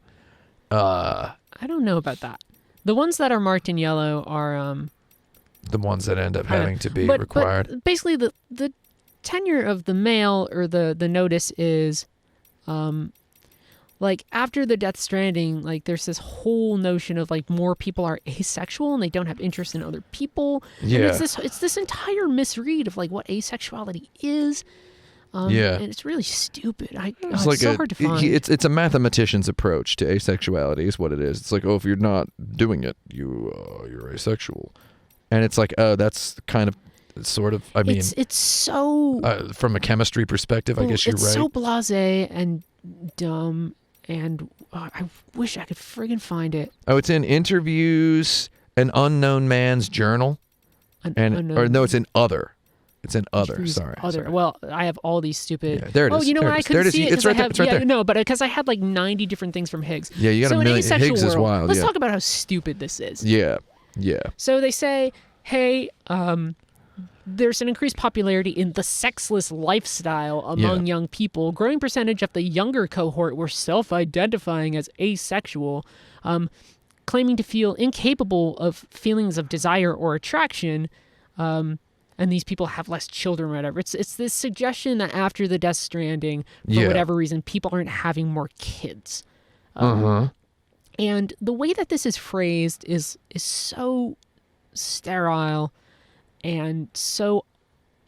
Speaker 2: I don't know about that. The ones that are marked in yellow are
Speaker 1: The ones that end up having to be
Speaker 2: but
Speaker 1: required.
Speaker 2: Basically, the tenure of the mail or the notice is, like after the Death Stranding, like there's this whole notion of like more people are asexual and they don't have interest in other people.
Speaker 1: Yeah.
Speaker 2: And it's this entire misread of like what asexuality is.
Speaker 1: Yeah.
Speaker 2: And it's really stupid.
Speaker 1: It's
Speaker 2: it's so hard to find.
Speaker 1: It's a mathematician's approach to asexuality is what it is. It's like, oh, if you're not doing it, you're asexual. And it's like, oh, that's kind of sort of, I mean,
Speaker 2: it's so
Speaker 1: from a chemistry perspective, I guess you're right.
Speaker 2: It's so blasé and dumb, and I wish I could friggin' find it.
Speaker 1: Oh, it's in Interviews, An Unknown Man's Journal. It's in Other. It's in Other. Sorry.
Speaker 2: Well, I have all these stupid.
Speaker 1: Yeah, there it is.
Speaker 2: Oh, you know
Speaker 1: there
Speaker 2: what?
Speaker 1: it
Speaker 2: I
Speaker 1: is.
Speaker 2: couldn't
Speaker 1: There it is.
Speaker 2: see it
Speaker 1: It's right there. It's right there.
Speaker 2: No, but because I had like 90 different things from Higgs.
Speaker 1: Yeah, you got
Speaker 2: so
Speaker 1: a million.
Speaker 2: In asexual
Speaker 1: Higgs is
Speaker 2: world,
Speaker 1: wild.
Speaker 2: Let's
Speaker 1: Yeah.
Speaker 2: talk about how stupid this is.
Speaker 1: Yeah. Yeah.
Speaker 2: So they say, hey, there's an increased popularity in the sexless lifestyle among young people. Growing percentage of the younger cohort were self-identifying as asexual, claiming to feel incapable of feelings of desire or attraction. And these people have less children or whatever. It's this suggestion that after the Death Stranding, for whatever reason, people aren't having more kids. And the way that this is phrased is so sterile and so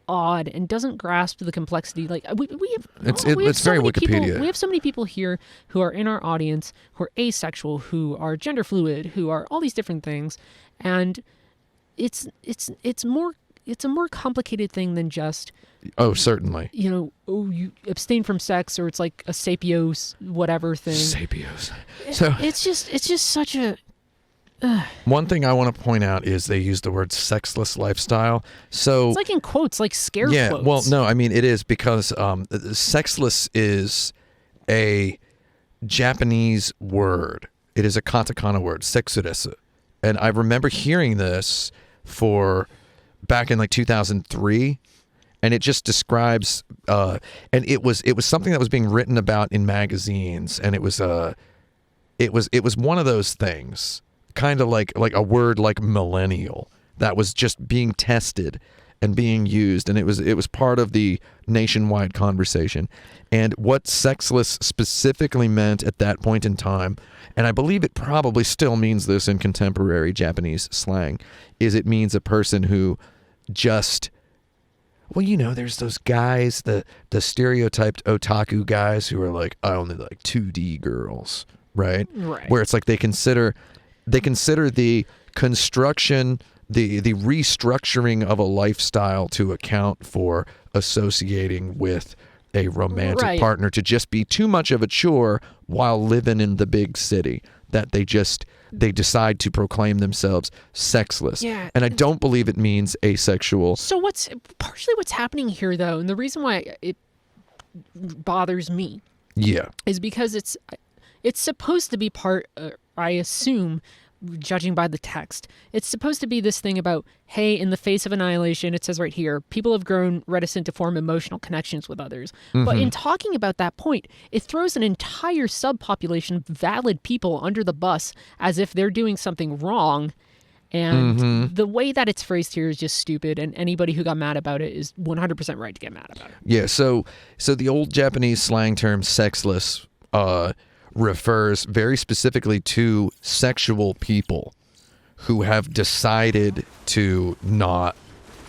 Speaker 2: odd and doesn't grasp the complexity. Like we have
Speaker 1: It's
Speaker 2: so
Speaker 1: very
Speaker 2: many
Speaker 1: Wikipedia.
Speaker 2: People, we have so many people here who are in our audience who are asexual, who are gender fluid, who are all these different things, and it's a more complicated thing than just,
Speaker 1: Oh, certainly.
Speaker 2: you abstain from sex, or it's like a sapios whatever thing.
Speaker 1: Sapios. So
Speaker 2: It's just such a.
Speaker 1: one thing I want to point out is they use the word sexless lifestyle. So
Speaker 2: It's like in quotes, like scare
Speaker 1: yeah,
Speaker 2: quotes.
Speaker 1: well, no, I mean it is because sexless is a Japanese word. It is a katakana word, seksuresu. And I remember hearing this back in like 2003, and it just describes and it was something that was being written about in magazines, and it was one of those things, kind of like a word like millennial that was just being tested and being used, and it was part of the nationwide conversation. And what sexless specifically meant at that point in time, and I believe it probably still means this in contemporary Japanese slang, is it means a person who just, well, there's those guys, the stereotyped otaku guys who are like, I only like 2D girls, right?
Speaker 2: Right.
Speaker 1: Where it's like they consider the construction, the restructuring of a lifestyle to account for associating with a romantic partner to just be too much of a chore while living in the big city, that they decide to proclaim themselves sexless.
Speaker 2: Yeah.
Speaker 1: And I don't believe it means asexual.
Speaker 2: So what's happening here, though, and the reason why it bothers me, is because it's supposed to be part, I assume, judging by the text, it's supposed to be this thing about, hey, in the face of annihilation, it says right here, people have grown reticent to form emotional connections with others. Mm-hmm. But in talking about that point, it throws an entire subpopulation of valid people under the bus as if they're doing something wrong. And the way that it's phrased here is just stupid, and anybody who got mad about it is 100% right to get mad about it.
Speaker 1: Yeah, so the old Japanese slang term sexless refers very specifically to sexual people who have decided to not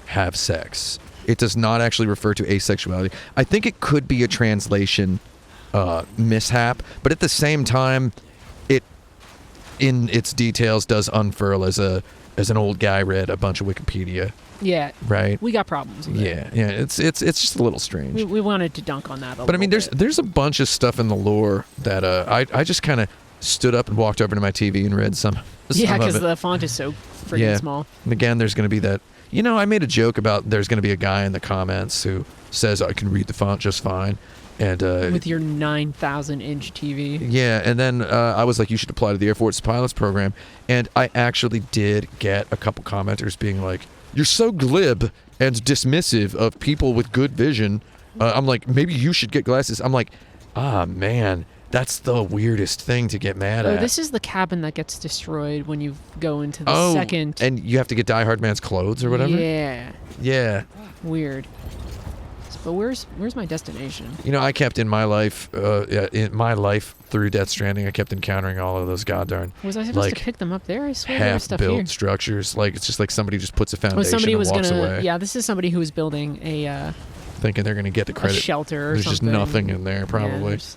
Speaker 1: have sex. It does not actually refer to asexuality. I think it could be a translation mishap, but at the same time, it, in its details, does unfurl as an old guy read a bunch of Wikipedia.
Speaker 2: Yeah.
Speaker 1: Right.
Speaker 2: We got problems with it.
Speaker 1: Yeah. It's just a little strange.
Speaker 2: We wanted to dunk on that a
Speaker 1: But I mean,
Speaker 2: little bit.
Speaker 1: there's a bunch of stuff in the lore that I just kind of stood up and walked over to my TV and read some.
Speaker 2: Yeah, because
Speaker 1: of it.
Speaker 2: The font is so freaking small.
Speaker 1: And again, there's going to be that. I made a joke about there's going to be a guy in the comments who says I can read the font just fine, and
Speaker 2: with your 9,000-inch TV.
Speaker 1: Yeah, and then I was like, you should apply to the Air Force Pilots program, and I actually did get a couple commenters being like, you're so glib and dismissive of people with good vision. I'm like, maybe you should get glasses. I'm like, man, that's the weirdest thing to get mad at.
Speaker 2: This is the cabin that gets destroyed when you go into the second.
Speaker 1: And you have to get Die Hard Man's clothes or whatever? Yeah.
Speaker 2: Weird. But where's my destination?
Speaker 1: I kept in my life through Death Stranding, I kept encountering all of those goddamn.
Speaker 2: Was I supposed to pick them up there? I swear there was stuff here.
Speaker 1: Half-built structures. Like, it's just like somebody just puts a foundation
Speaker 2: and walks
Speaker 1: away.
Speaker 2: Yeah, this is somebody who was building
Speaker 1: thinking they're going to get the credit.
Speaker 2: A shelter or
Speaker 1: There's
Speaker 2: something.
Speaker 1: There's just nothing in there, probably.
Speaker 2: There's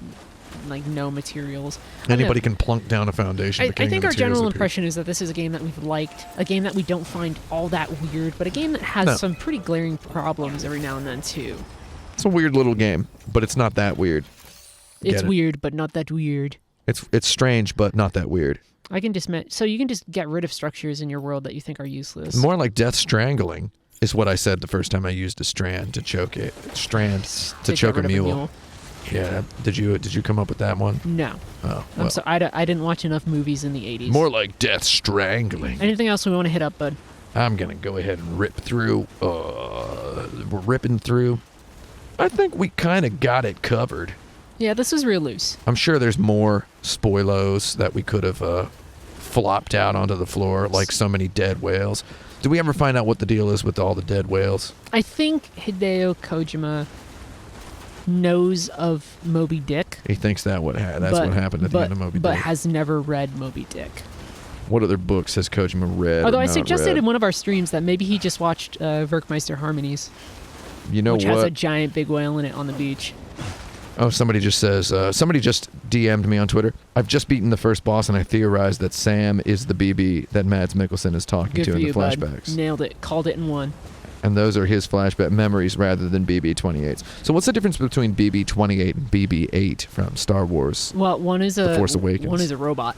Speaker 2: like no materials.
Speaker 1: Anybody can plunk down a foundation.
Speaker 2: I think our general impression is that this is a game that we've liked, a game that we don't find all that weird, but a game that has some pretty glaring problems every now and then, too.
Speaker 1: It's a weird little game, but it's not that weird.
Speaker 2: It's weird, but not that weird.
Speaker 1: It's strange, but not that weird.
Speaker 2: So you can just get rid of structures in your world that you think are useless.
Speaker 1: More like death strangling is what I said the first time I used a strand to choke it. Strand to choke a mule. Yeah. Did you come up with that one?
Speaker 2: No.
Speaker 1: Oh. Well.
Speaker 2: I didn't watch enough movies in the 80s.
Speaker 1: More like death strangling.
Speaker 2: Anything else we want to hit up, bud?
Speaker 1: I'm gonna go ahead and rip through. We're ripping through. I think we kind of got it covered.
Speaker 2: Yeah, this was real loose.
Speaker 1: I'm sure there's more spoilos that we could have flopped out onto the floor, like so many dead whales. Did we ever find out what the deal is with all the dead whales?
Speaker 2: I think Hideo Kojima knows of Moby Dick.
Speaker 1: He thinks that's what happened at the end of Moby Dick.
Speaker 2: But has never read Moby Dick.
Speaker 1: What other books has Kojima read?
Speaker 2: Although I suggested in one of our streams that maybe he just watched Werkmeister Harmonies.
Speaker 1: You know
Speaker 2: which
Speaker 1: what?
Speaker 2: has a giant big whale in it on the beach.
Speaker 1: Oh, somebody just says, somebody just DM'd me on Twitter. I've just beaten the first boss, and I theorized that Sam is the BB that Mads Mikkelsen is talking to in the flashbacks.
Speaker 2: Bud. Nailed it. Called it in one.
Speaker 1: And those are his flashback memories rather than BB-28s. So what's the difference between BB-28 and BB-8 from Star Wars?
Speaker 2: Well, one is
Speaker 1: The Force Awakens.
Speaker 2: One is a robot.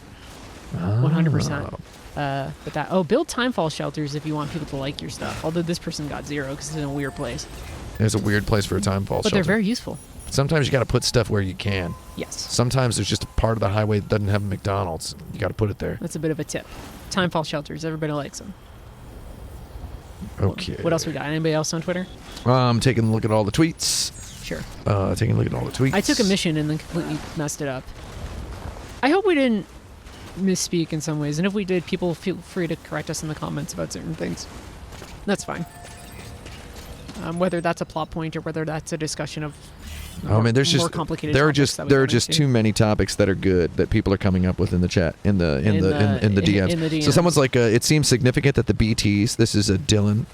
Speaker 2: 100%. Build timefall shelters if you want people to like your stuff. Although this person got 0 because it's in a weird place.
Speaker 1: There's a weird place for a timefall shelter.
Speaker 2: But they're very useful.
Speaker 1: Sometimes you got to put stuff where you can.
Speaker 2: Yes.
Speaker 1: Sometimes there's just a part of the highway that doesn't have a McDonald's. You got to put it there.
Speaker 2: That's a bit of a tip. Timefall shelters. Everybody likes them.
Speaker 1: Okay.
Speaker 2: What else we got? Anybody else on Twitter?
Speaker 1: I'm taking a look at all the tweets.
Speaker 2: Sure.
Speaker 1: Taking a look at all the tweets.
Speaker 2: I took a mission and then completely messed it up. I hope we didn't misspeak in some ways, and if we did, people feel free to correct us in the comments about certain things. That's fine. Whether that's a plot point or whether that's a discussion of more complicated
Speaker 1: there are
Speaker 2: topics
Speaker 1: just too many topics that are good that people are coming up with in the chat in the DMs.
Speaker 2: In the DMs.
Speaker 1: So someone's like, it seems significant that the BTs. This is a Dylan.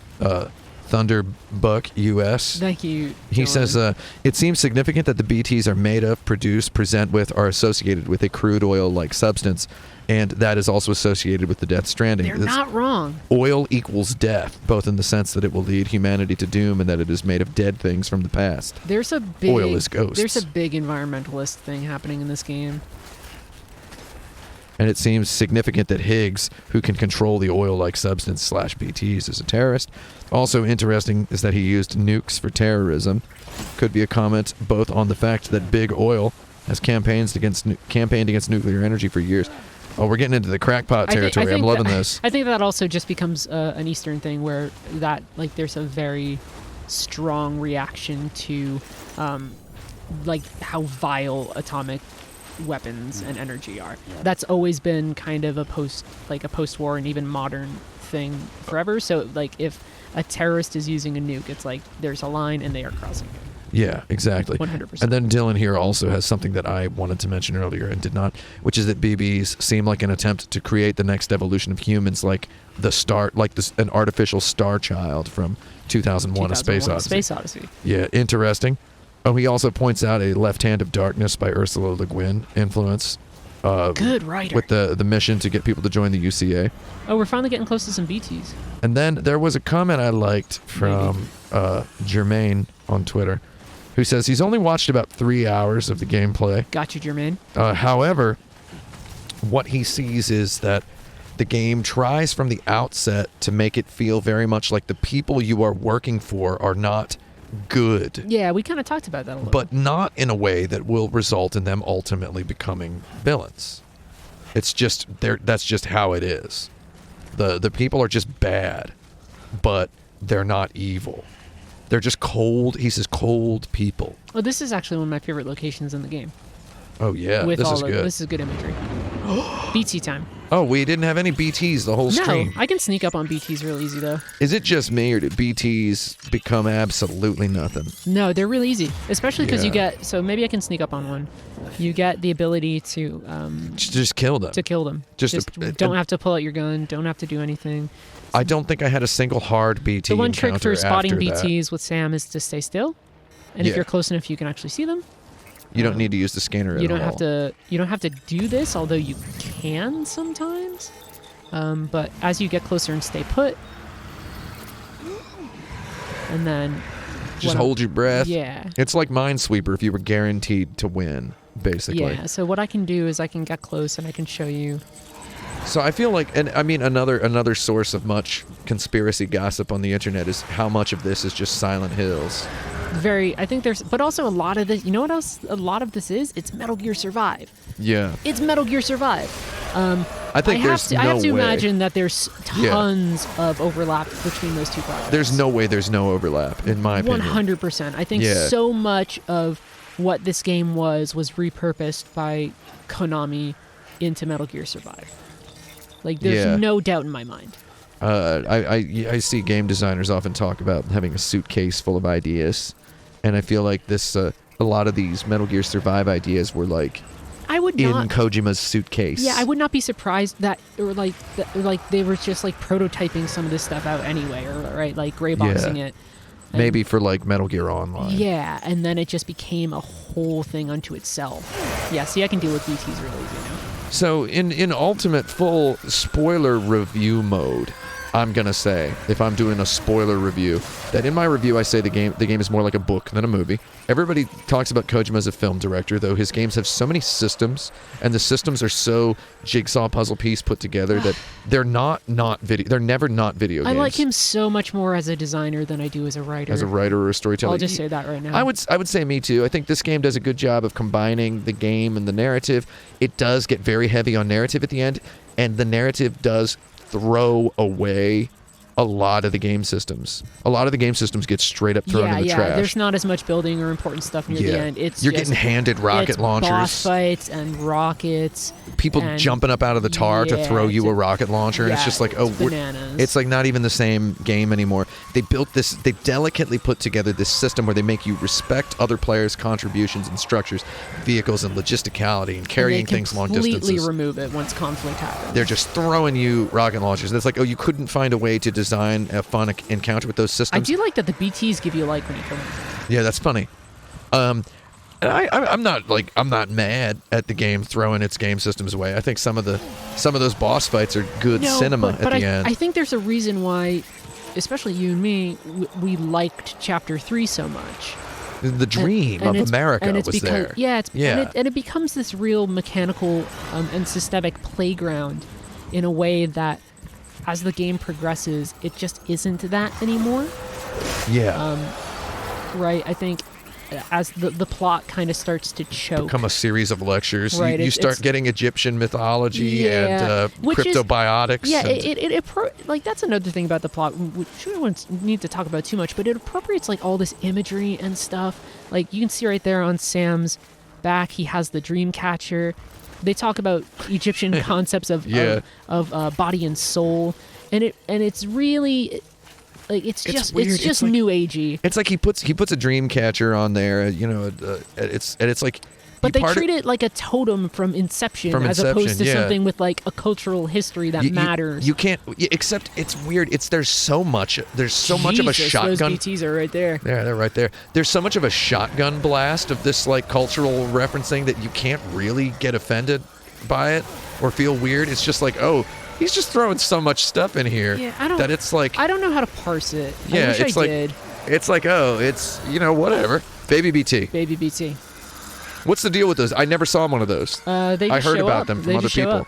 Speaker 1: Thunderbuck US.
Speaker 2: Thank you.
Speaker 1: He
Speaker 2: Dylan.
Speaker 1: says, it seems significant that the BTs are made of, produce, present with, are associated with a crude oil-like substance, and that is also associated with the Death Stranding.
Speaker 2: They're not wrong.
Speaker 1: Oil equals death, both in the sense that it will lead humanity to doom and that it is made of dead things from the past.
Speaker 2: There's a big
Speaker 1: oil is ghosts.
Speaker 2: There's a big environmentalist thing happening in this game.
Speaker 1: And it seems significant that Higgs, who can control the oil-like substance / BTs, is a terrorist. Also interesting is that he used nukes for terrorism. Could be a comment both on the fact that Big Oil has campaigned against nuclear energy for years. Oh, we're getting into the crackpot territory. I'm loving this.
Speaker 2: I think that also just becomes an Eastern thing where that there's a very strong reaction to how vile atomic weapons and energy are. That's always been kind of a post-war and even modern thing forever. So if a terrorist is using a nuke, it's like there's a line and they are crossing it.
Speaker 1: Yeah, exactly.
Speaker 2: 100%.
Speaker 1: And then Dylan here also has something that I wanted to mention earlier and did not, which is that BBs seem like an attempt to create the next evolution of humans, like an artificial star child from 2001: A Space Odyssey. Yeah, interesting. Oh, he also points out a Left Hand of Darkness by Ursula Le Guin influence.
Speaker 2: Good writer.
Speaker 1: With the mission to get people to join the UCA.
Speaker 2: Oh, we're finally getting close to some BTs.
Speaker 1: And then there was a comment I liked from Jermaine on Twitter, who says he's only watched about 3 hours of the gameplay.
Speaker 2: Got you, Jermaine.
Speaker 1: However, what he sees is that the game tries from the outset to make it feel very much like the people you are working for are not good.
Speaker 2: Yeah, we kind of talked about that a little.
Speaker 1: But not in a way that will result in them ultimately becoming villains. It's just that's just how it is. The people are just bad, but they're not evil. They're just cold. He says cold people.
Speaker 2: Oh, this is actually one of my favorite locations in the game.
Speaker 1: Oh yeah, this is good.
Speaker 2: This is good imagery. BT time.
Speaker 1: Oh, we didn't have any BTs the whole stream.
Speaker 2: No, I can sneak up on BTs real easy though.
Speaker 1: Is it just me, or did BTs become absolutely nothing?
Speaker 2: No, they're real easy, especially because you get. So maybe I can sneak up on one. You get the ability to
Speaker 1: just kill them.
Speaker 2: To kill them. Just don't have to pull out your gun. Don't have to do anything.
Speaker 1: I don't think I had a single hard BT.
Speaker 2: The one trick for spotting
Speaker 1: BTs
Speaker 2: BTs with Sam is to stay still, and if you're close enough, you can actually see them.
Speaker 1: You don't need to use the scanner at all.
Speaker 2: You don't have to do this, although you can sometimes. But as you get closer and stay put, and then
Speaker 1: just hold your breath.
Speaker 2: Yeah.
Speaker 1: It's like Minesweeper if you were guaranteed to win, basically.
Speaker 2: Yeah. So what I can do is I can get close and I can show you.
Speaker 1: So I feel like, and I mean, another source of much conspiracy gossip on the internet is how much of this is just Silent Hills.
Speaker 2: I think there's, but also a lot of this. You know what else? A lot of this is it's Metal Gear Survive.
Speaker 1: Yeah.
Speaker 2: It's Metal Gear Survive.
Speaker 1: I think I have to
Speaker 2: imagine that there's tons of overlap between those two projects.
Speaker 1: There's no way there's no overlap, in my opinion.
Speaker 2: 100%. I think so much of what this game was repurposed by Konami into Metal Gear Survive. Like, there's no doubt in my mind.
Speaker 1: I see game designers often talk about having a suitcase full of ideas, and I feel like this a lot of these Metal Gear Survive ideas were like in Kojima's suitcase.
Speaker 2: Yeah, I would not be surprised that they were just like prototyping some of this stuff out anyway, or like gray boxing it.
Speaker 1: Maybe for like Metal Gear Online.
Speaker 2: Yeah, and then it just became a whole thing unto itself. Yeah, see, I can deal with BTs real easy now.
Speaker 1: So in ultimate full spoiler review mode, I'm gonna say, if I'm doing a spoiler review, that in my review I say the game is more like a book than a movie. Everybody talks about Kojima as a film director, though his games have so many systems, and the systems are so jigsaw puzzle piece put together that they're they're never not video games.
Speaker 2: I like him so much more as a designer than I do as a writer.
Speaker 1: As a writer or a storyteller.
Speaker 2: I'll just say that right now.
Speaker 1: I would say me too. I think this game does a good job of combining the game and the narrative. It does get very heavy on narrative at the end, and the narrative does throw away a lot of the game systems. A lot of the game systems get straight up thrown in the trash.
Speaker 2: There's not as much building or important stuff near the end.
Speaker 1: You're getting handed rocket launchers.
Speaker 2: Boss fights and rockets.
Speaker 1: People jumping up out of the tar to throw you a rocket launcher, and it's just like,
Speaker 2: bananas.
Speaker 1: It's like not even the same game anymore. They delicately put together this system where they make you respect other players' contributions and structures, vehicles and logisticality, and carrying things long distances.
Speaker 2: Completely remove it once conflict happens.
Speaker 1: They're just throwing you rocket launchers. It's like, you couldn't find a way to design a fun encounter with those systems.
Speaker 2: I do like that the BTs give you a like when you kill them.
Speaker 1: Yeah, that's funny. And I'm not mad at the game throwing its game systems away. I think some of those boss fights are good cinema at the end.
Speaker 2: I think there's a reason why, especially you and me, we liked Chapter 3 so much.
Speaker 1: The dream of America was there.
Speaker 2: Yeah, and it becomes this real mechanical and systemic playground in a way that, as the game progresses, it just isn't that anymore.
Speaker 1: Yeah.
Speaker 2: Right. I think as the plot kind of starts to choke,
Speaker 1: become a series of lectures.
Speaker 2: Right,
Speaker 1: you start getting Egyptian mythology and cryptobiotics.
Speaker 2: Like that's another thing about the plot, which we don't need to talk about too much, but it appropriates like all this imagery and stuff. Like you can see right there on Sam's back, he has the dream catcher. They talk about Egyptian concepts of body and soul, and it's really like it's just like, new agey.
Speaker 1: It's like he puts a dream catcher on there, it's like.
Speaker 2: But they treat it like a totem from Inception as opposed to something with like a cultural history that matters.
Speaker 1: You can't, except it's weird. There's so much of a shotgun.
Speaker 2: Those BTs are right there.
Speaker 1: Yeah, they're right there. There's so much of a shotgun blast of this like cultural referencing that you can't really get offended by it or feel weird. It's just like, he's just throwing so much stuff in here that it's like,
Speaker 2: I don't know how to parse it.
Speaker 1: Yeah,
Speaker 2: I wish I did.
Speaker 1: It's like, it's whatever. Baby BT. What's the deal with those? I never saw one of those. I heard about them from other people.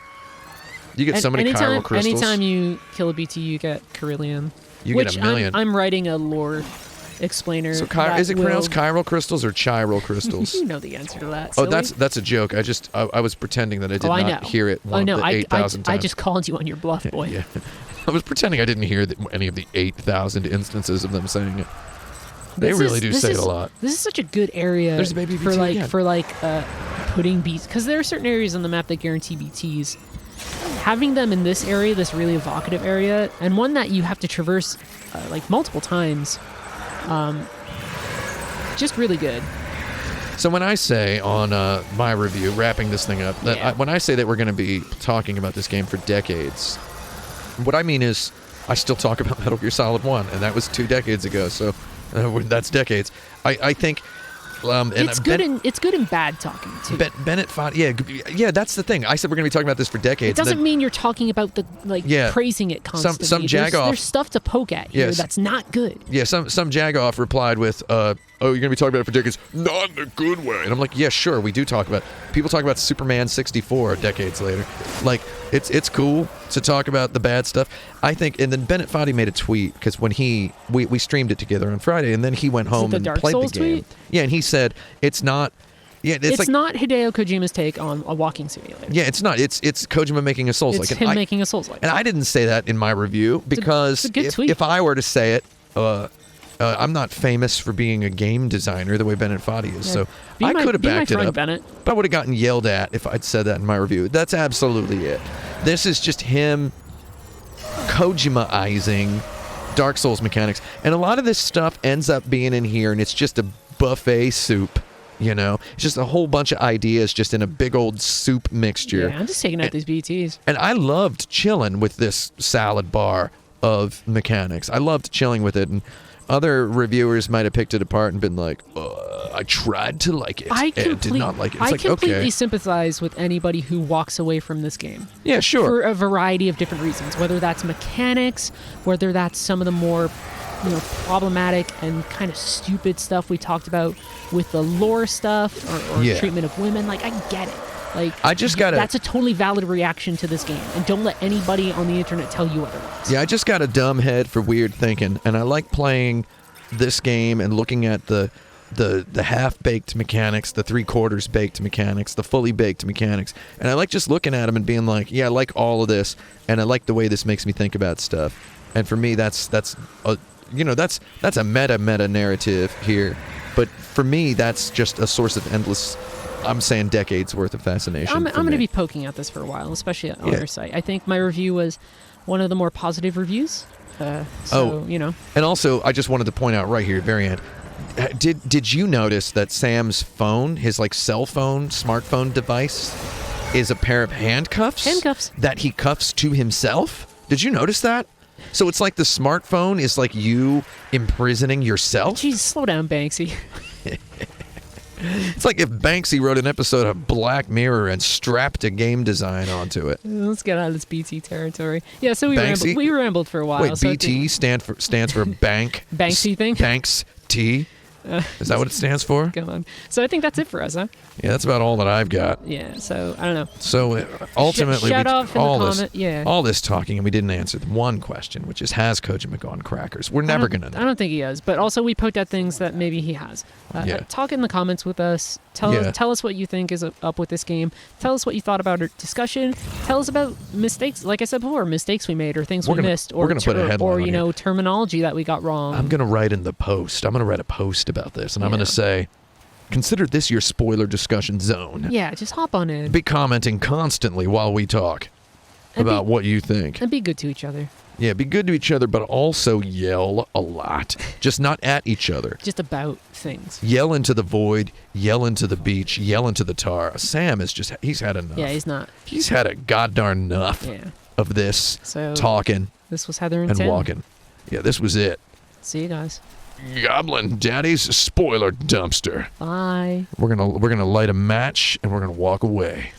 Speaker 1: You get so many chiral crystals.
Speaker 2: Anytime you kill a BT, you get Carillium.
Speaker 1: You get a million.
Speaker 2: I'm writing a lore explainer.
Speaker 1: So is it pronounced chiral crystals or chiral crystals?
Speaker 2: You know the answer to that.
Speaker 1: Oh, that's a joke. I was pretending that I did not hear it. 8,000 times.
Speaker 2: I just called you on your bluff, boy.
Speaker 1: Yeah. I was pretending I didn't hear any of the 8,000 instances of them saying it. They really do say it a lot.
Speaker 2: This is such a good area for putting BTs, because there are certain areas on the map that guarantee BTs. Having them in this area, this really evocative area, and one that you have to traverse multiple times, just really good.
Speaker 1: So when I say on my review, wrapping this thing up, when I say that we're going to be talking about this game for decades, what I mean is I still talk about Metal Gear Solid 1, and that was 2 decades ago, so that's decades. I think...
Speaker 2: it's good and bad talking, too.
Speaker 1: Bennett fought... Yeah, that's the thing. I said we're going to be talking about this for decades.
Speaker 2: It doesn't mean you're talking about praising it constantly.
Speaker 1: Some Jagoff...
Speaker 2: There's stuff to poke at here that's not good.
Speaker 1: Yeah, some Jagoff replied with, you're going to be talking about it for decades. Not in a good way. And I'm like, yeah, sure, we do talk about... People talk about Superman 64 decades later. Like, it's cool to talk about the bad stuff. I think... And then Bennett Foddy made a tweet, because when we streamed it together on Friday, and then he went home and played the game. Tweet? Yeah, and he said, it's not... Yeah, it's
Speaker 2: not Hideo Kojima's take on a walking simulator.
Speaker 1: Yeah, it's not. It's Kojima making a Souls-like.
Speaker 2: It's him making a Souls-like.
Speaker 1: And I didn't say that in my review, because if I were to say it... I'm not famous for being a game designer the way Bennett Foddy is, so I could have backed it up.
Speaker 2: Bennett.
Speaker 1: But I would have gotten yelled at if I'd said that in my review. That's absolutely it. This is just him Kojima-izing Dark Souls mechanics. And a lot of this stuff ends up being in here, and it's just a buffet soup. It's just a whole bunch of ideas just in a big old soup mixture.
Speaker 2: Yeah, I'm just taking out these BTs.
Speaker 1: And I loved chilling with this salad bar of mechanics. I loved chilling with it, and other reviewers might have picked it apart and been like, I tried to like it and did not like it. It's
Speaker 2: I
Speaker 1: like,
Speaker 2: completely
Speaker 1: okay.
Speaker 2: sympathize with anybody who walks away from this game.
Speaker 1: Yeah, sure.
Speaker 2: For a variety of different reasons, whether that's mechanics, whether that's some of the more problematic and kind of stupid stuff we talked about with the lore stuff or treatment of women. Like, I get it. Like, that's a totally valid reaction to this game, and don't let anybody on the internet tell you otherwise.
Speaker 1: Yeah, I just got a dumb head for weird thinking, and I like playing this game and looking at the half-baked mechanics, the three-quarters baked mechanics, the fully baked mechanics, and I like just looking at them and being like, yeah, I like all of this, and I like the way this makes me think about stuff. And for me, that's a meta narrative here, but for me, that's just a source of endless, I'm saying decades worth of fascination.
Speaker 2: I'm going to be poking at this for a while, especially on your site. I think my review was one of the more positive reviews. And
Speaker 1: also, I just wanted to point out right here at the very end, did you notice that Sam's phone, his like cell phone, smartphone device, is a pair of handcuffs?
Speaker 2: Handcuffs.
Speaker 1: That he cuffs to himself? Did you notice that? So it's like the smartphone is like you imprisoning yourself?
Speaker 2: Jeez, slow down, Banksy.
Speaker 1: It's like if Banksy wrote an episode of Black Mirror and strapped a game design onto it.
Speaker 2: Let's get out of this BT territory. Yeah, so we rambled for a while.
Speaker 1: Wait,
Speaker 2: so
Speaker 1: BT stands for bank.
Speaker 2: Banksy thing?
Speaker 1: Banks T. Is that what it stands for?
Speaker 2: Come on. So I think that's it for us, huh?
Speaker 1: Yeah, that's about all that I've got.
Speaker 2: Yeah, so I don't know.
Speaker 1: So ultimately,
Speaker 2: shout off in the comment. Yeah.
Speaker 1: All this talking, and we didn't answer the one question, which is, has Kojima gone crackers? We're never going to know.
Speaker 2: I don't think he has, but also we poked at things that maybe he has. Talk in the comments with us. Tell us what you think is up with this game. Tell us what you thought about our discussion. Tell us about mistakes, like I said before, mistakes we made or things we missed, or terminology that we got wrong.
Speaker 1: I'm going to write in the post. I'm going to write a post about this, and I'm going to say, consider this your spoiler discussion zone.
Speaker 2: Yeah, just hop on in.
Speaker 1: Be commenting constantly while we talk about what you think.
Speaker 2: And be good to each other.
Speaker 1: Yeah, be good to each other, but also yell a lot. Just not at each other.
Speaker 2: Just about things.
Speaker 1: Yell into the void, yell into the beach, yell into the tar. Sam is just, he's had enough.
Speaker 2: Yeah,
Speaker 1: He's had a goddarn enough of this talking.
Speaker 2: This was Heather and
Speaker 1: Tim.
Speaker 2: And
Speaker 1: walking. Yeah, this was it.
Speaker 2: See you guys.
Speaker 1: Goblin Daddy's spoiler dumpster.
Speaker 2: Bye.
Speaker 1: We're gonna light a match and we're gonna walk away.